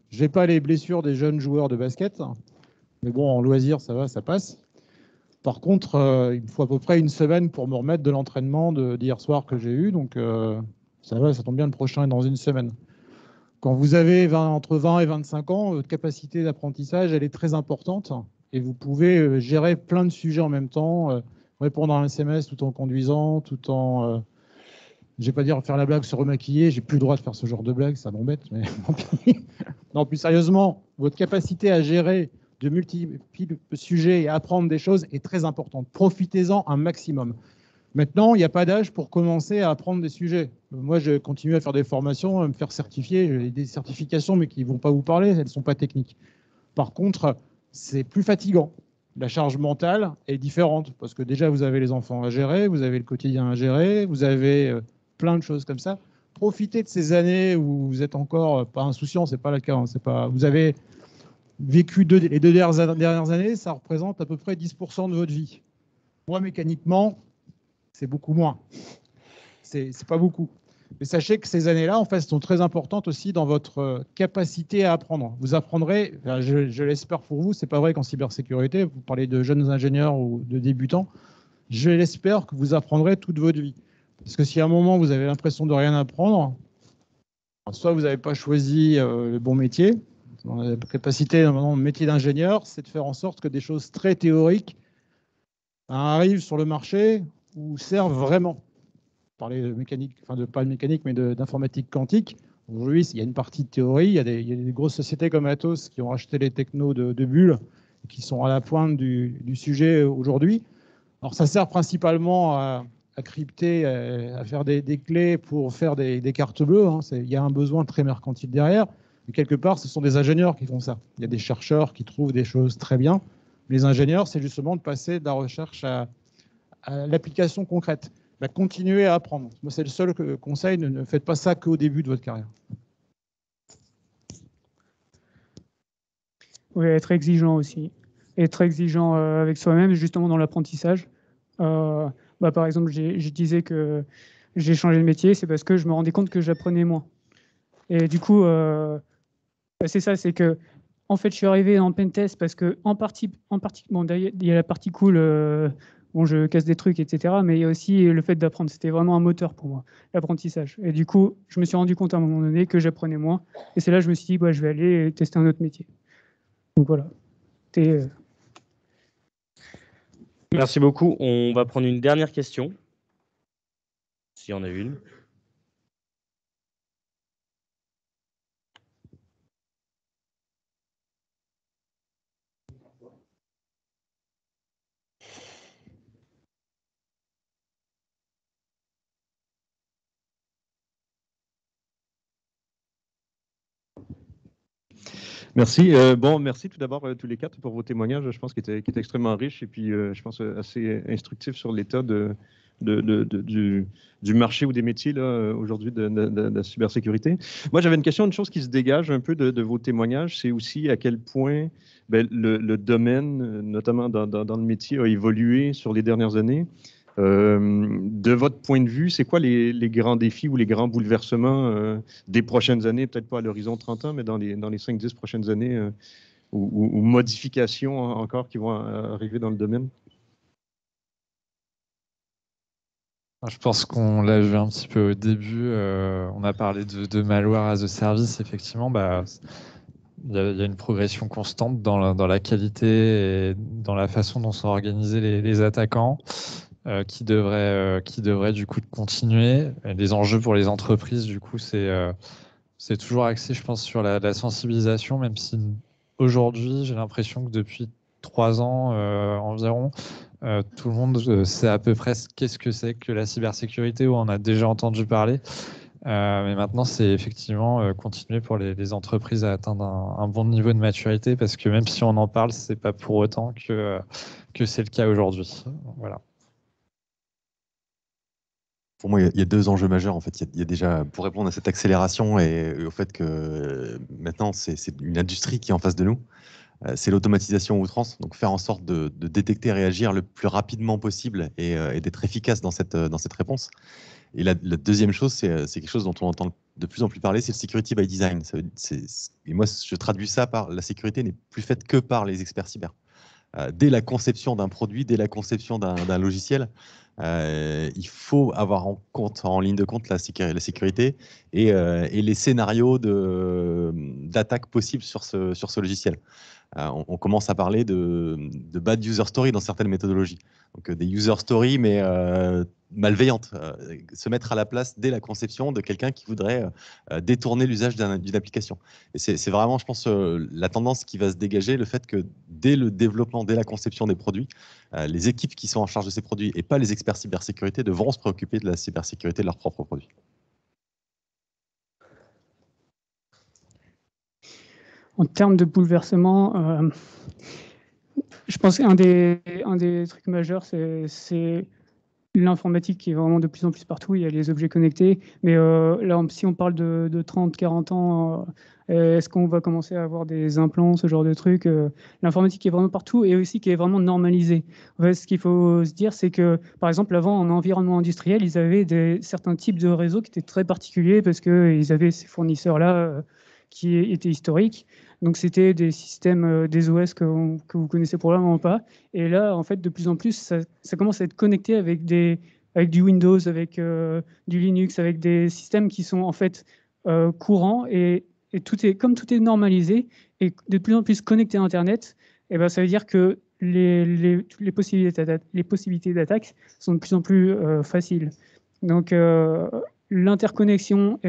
S3: Je n'ai pas les blessures des jeunes joueurs de basket. Mais bon, en loisir, ça va, ça passe. Par contre, il me faut à peu près une semaine pour me remettre de l'entraînement d'hier soir que j'ai eu. Donc, ça va, ça tombe bien, le prochain est dans une semaine. Quand vous avez entre 20 et 25 ans, votre capacité d'apprentissage, elle est très importante. et vous pouvez gérer plein de sujets en même temps, répondre à un SMS tout en conduisant, tout en... je ne vais pas dire faire la blague, se remaquiller, j'ai plus le droit de faire ce genre de blague, ça m'embête, mais non, plus sérieusement, votre capacité à gérer de multiples sujets et apprendre des choses est très importante. Profitez-en un maximum. Maintenant, il n'y a pas d'âge pour commencer à apprendre des sujets. Moi, je continue à faire des formations, à me faire certifier. J'ai des certifications, mais qui ne vont pas vous parler, elles ne sont pas techniques. Par contre, c'est plus fatigant. La charge mentale est différente, parce que déjà, vous avez les enfants à gérer, vous avez le quotidien à gérer, vous avez plein de choses comme ça. Profitez de ces années où vous êtes encore pas insouciant, c'est pas le cas. Hein, c'est pas... Vous avez vécu les 2 dernières années, ça représente à peu près 10% de votre vie. Moi, mécaniquement, c'est beaucoup moins. C'est pas beaucoup. Mais sachez que ces années-là, en fait, sont très importantes aussi dans votre capacité à apprendre. Vous apprendrez, enfin, je l'espère pour vous, c'est pas vrai qu'en cybersécurité, vous parlez de jeunes ingénieurs ou de débutants, je l'espère que vous apprendrez toute votre vie. Parce que si à un moment, vous avez l'impression de rien apprendre, soit vous n'avez pas choisi le bon métier, la capacité dans le métier d'ingénieur, c'est de faire en sorte que des choses très théoriques arrivent sur le marché ou servent vraiment. Parler de mécanique, enfin pas de mécanique, mais d'informatique quantique. Aujourd'hui, il y a une partie de théorie. Il y a des grosses sociétés comme Atos qui ont acheté les technos de Bull, qui sont à la pointe du sujet aujourd'hui. Alors, ça sert principalement à crypter, à faire des clés pour faire des cartes bleues. Hein. Il y a un besoin très mercantile derrière. Mais quelque part, ce sont des ingénieurs qui font ça. Il y a des chercheurs qui trouvent des choses très bien. Les ingénieurs, c'est justement de passer de la recherche à l'application concrète. Bah, continuez à apprendre. Moi, c'est le seul conseil, ne faites pas ça qu'au début de votre carrière.
S4: Oui, être exigeant aussi. Être exigeant avec soi-même, justement dans l'apprentissage. Par exemple, je disais que j'ai changé de métier, c'est parce que je me rendais compte que j'apprenais moins. Et du coup, c'est ça, c'est que en fait, je suis arrivé en pentest parce que en partie, bon, il y a la partie cool, bon, je casse des trucs, etc. Mais il y a aussi le fait d'apprendre. C'était vraiment un moteur pour moi, l'apprentissage. Et du coup, je me suis rendu compte à un moment donné que j'apprenais moins. Et c'est là que je me suis dit, je vais aller tester un autre métier. Donc voilà.
S2: Merci beaucoup. On va prendre une dernière question, s'il y en a une.
S9: Merci. Merci tout d'abord tous les 4 pour vos témoignages, je pense, qui étaient extrêmement riches et puis je pense assez instructifs sur l'état du marché ou des métiers aujourd'hui de la cybersécurité. Moi, j'avais une chose qui se dégage un peu de vos témoignages, c'est aussi à quel point le domaine, notamment dans le métier, a évolué sur les dernières années. De votre point de vue, c'est quoi les grands défis ou les grands bouleversements des prochaines années, peut-être pas à l'horizon 30 ans, mais dans les 5-10 prochaines années, ou modifications encore qui vont arriver dans le domaine?
S5: Je pense qu'on l'a vu un petit peu au début. On a parlé de malware as a service. Effectivement, il y a une progression constante dans la qualité et dans la façon dont sont organisés les attaquants. Qui devrait du coup continuer. Les enjeux pour les entreprises, du coup, c'est toujours axé, je pense, sur la sensibilisation, même si aujourd'hui, j'ai l'impression que depuis 3 ans environ, tout le monde sait à peu près qu'est-ce que c'est que la cybersécurité, ou on a déjà entendu parler. Mais maintenant, c'est effectivement continuer pour les entreprises à atteindre un bon niveau de maturité, parce que même si on en parle, c'est pas pour autant que c'est le cas aujourd'hui. Voilà.
S1: Pour moi, il y a 2 enjeux majeurs. En fait, il y a déjà, pour répondre à cette accélération et au fait que maintenant, c'est une industrie qui est en face de nous, c'est l'automatisation à outrance. Donc, faire en sorte de détecter et réagir le plus rapidement possible et d'être efficace dans cette réponse. Et la deuxième chose, c'est quelque chose dont on entend de plus en plus parler, c'est le security by design. Et moi, je traduis ça par la sécurité n'est plus faite que par les experts cyber. Dès la conception d'un produit, dès la conception d'un logiciel, il faut avoir en ligne de compte la sécurité et les scénarios d'attaque possibles sur ce logiciel. On commence à parler de bad user story dans certaines méthodologies. Donc des user stories, mais malveillantes. Se mettre à la place dès la conception de quelqu'un qui voudrait détourner l'usage d'une application. Et c'est vraiment, je pense, la tendance qui va se dégager, le fait que dès le développement, dès la conception des produits, les équipes qui sont en charge de ces produits et pas les experts cybersécurité devront se préoccuper de la cybersécurité de leurs propres produits.
S4: En termes de bouleversement, je pense qu'un des trucs majeurs, c'est l'informatique qui est vraiment de plus en plus partout. Il y a les objets connectés. Mais là, si on parle de 30, 40 ans, est-ce qu'on va commencer à avoir des implants, ce genre de trucs? L'informatique qui est vraiment partout et aussi qui est vraiment normalisée. En fait, ce qu'il faut se dire, c'est que, par exemple, avant, en environnement industriel, ils avaient certains types de réseaux qui étaient très particuliers parce qu'ils avaient ces fournisseurs-là qui étaient historiques. Donc, c'était des systèmes, des OS que vous connaissez probablement pas. Et là, en fait, de plus en plus, ça commence à être connecté avec du Windows, avec du Linux, avec des systèmes qui sont en fait courants. Et comme tout est normalisé et de plus en plus connecté à Internet, et ben, ça veut dire que les possibilités d'attaque sont de plus en plus faciles. Donc, l'interconnexion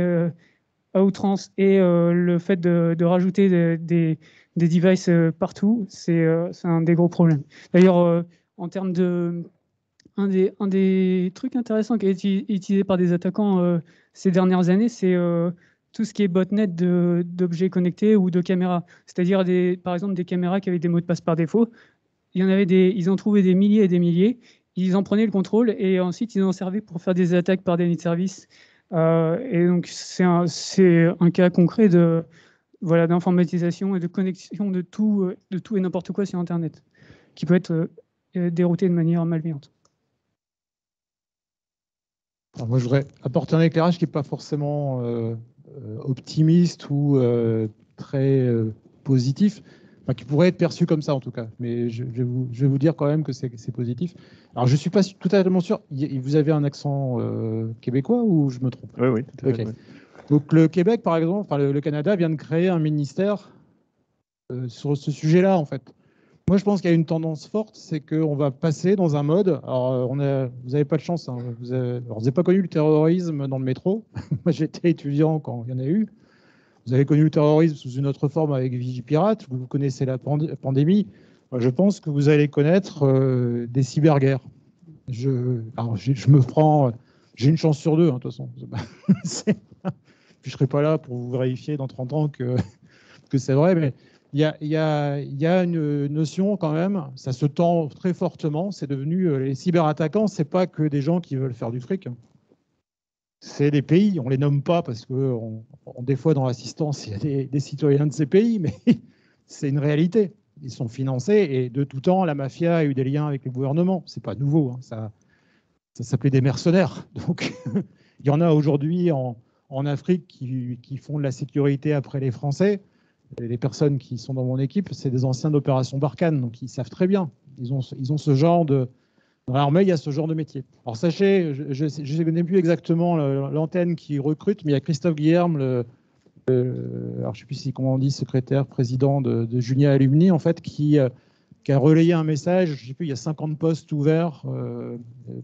S4: à outrance et le fait de rajouter des devices partout, c'est un des gros problèmes. D'ailleurs, en termes un des trucs intéressants qui est utilisé par des attaquants ces dernières années, c'est tout ce qui est botnet d'objets connectés ou de caméras. C'est-à-dire, par exemple, des caméras qui avaient des mots de passe par défaut. Ils en trouvaient des milliers et des milliers. Ils en prenaient le contrôle et ensuite, ils en servaient pour faire des attaques par déni de service. Et donc, c'est un cas concret d'informatisation et de connexion de tout et n'importe quoi sur Internet, qui peut être dérouté de manière malveillante.
S3: Alors moi, je voudrais apporter un éclairage qui n'est pas forcément optimiste ou très positif, enfin, qui pourrait être perçu comme ça en tout cas, mais je vais vous dire quand même que c'est positif. Alors je ne suis pas totalement sûr, vous avez un accent québécois ou je me trompe?
S8: Oui, tout à fait.
S3: Okay. Donc le Québec, par exemple, enfin, le Canada vient de créer un ministère sur ce sujet-là en fait. Moi, je pense qu'il y a une tendance forte, c'est qu'on va passer dans un mode. Alors, vous n'avez pas de chance. Hein, vous n'avez pas connu le terrorisme dans le métro. Moi, j'étais étudiant quand il y en a eu. Vous avez connu le terrorisme sous une autre forme avec Vigipirate. Vous connaissez la pandémie. Moi, je pense que vous allez connaître des cyberguerres. Je me prends. J'ai une chance sur deux, hein, de toute façon. Puis je ne serai pas là pour vous vérifier dans 30 ans que c'est vrai, mais. Il y a une notion quand même, ça se tend très fortement, c'est devenu, les cyberattaquants, c'est pas que des gens qui veulent faire du fric, c'est des pays, on les nomme pas parce que des fois dans l'assistance, il y a des citoyens de ces pays, mais c'est une réalité, ils sont financés et de tout temps, la mafia a eu des liens avec le gouvernement, c'est pas nouveau, hein, ça s'appelait des mercenaires, donc il y en a aujourd'hui en Afrique qui font de la sécurité après les Français. Les personnes qui sont dans mon équipe, c'est des anciens d'opération Barkhane, donc ils savent très bien. Ils ont ce genre de... Dans l'armée, il y a ce genre de métier. Alors sachez, je ne connais plus exactement l'antenne qui recrute, mais il y a Christophe Guilherme, alors je ne sais plus comment on dit, secrétaire, président de Junia Alumni, en fait, qui a relayé un message. Je ne sais plus, il y a 50 postes ouverts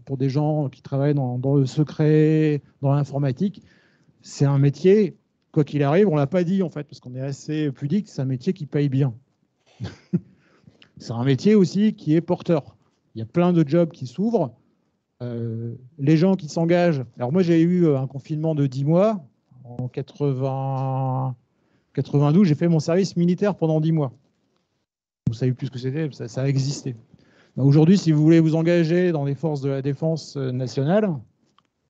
S3: pour des gens qui travaillent dans le secret, dans l'informatique. C'est un métier... Quoi qu'il arrive, on ne l'a pas dit en fait, parce qu'on est assez pudique, c'est un métier qui paye bien. C'est un métier aussi qui est porteur. Il y a plein de jobs qui s'ouvrent. Les gens qui s'engagent. Alors moi, j'ai eu un confinement de 10 mois. En 92, j'ai fait mon service militaire pendant 10 mois. Vous savez plus ce que c'était, ça a existé. Aujourd'hui, si vous voulez vous engager dans les forces de la défense nationale,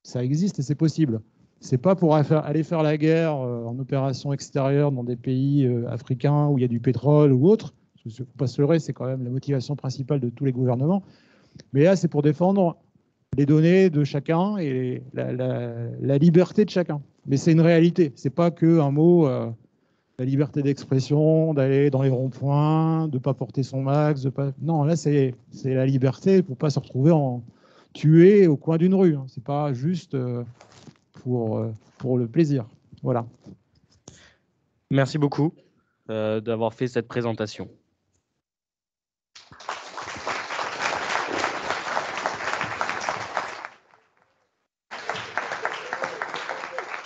S3: ça existe et c'est possible. C'est pas pour aller faire la guerre en opération extérieure dans des pays africains où il y a du pétrole ou autre. Il ne faut pas se leurrer, c'est quand même la motivation principale de tous les gouvernements. Mais là, c'est pour défendre les données de chacun et la liberté de chacun. Mais c'est une réalité. C'est pas qu'un mot, la liberté d'expression, d'aller dans les ronds-points, de ne pas porter son max. Non, là, c'est la liberté pour ne pas se retrouver tuer au coin d'une rue. Hein. C'est pas juste pour le plaisir. Voilà.
S2: Merci beaucoup d'avoir fait cette présentation.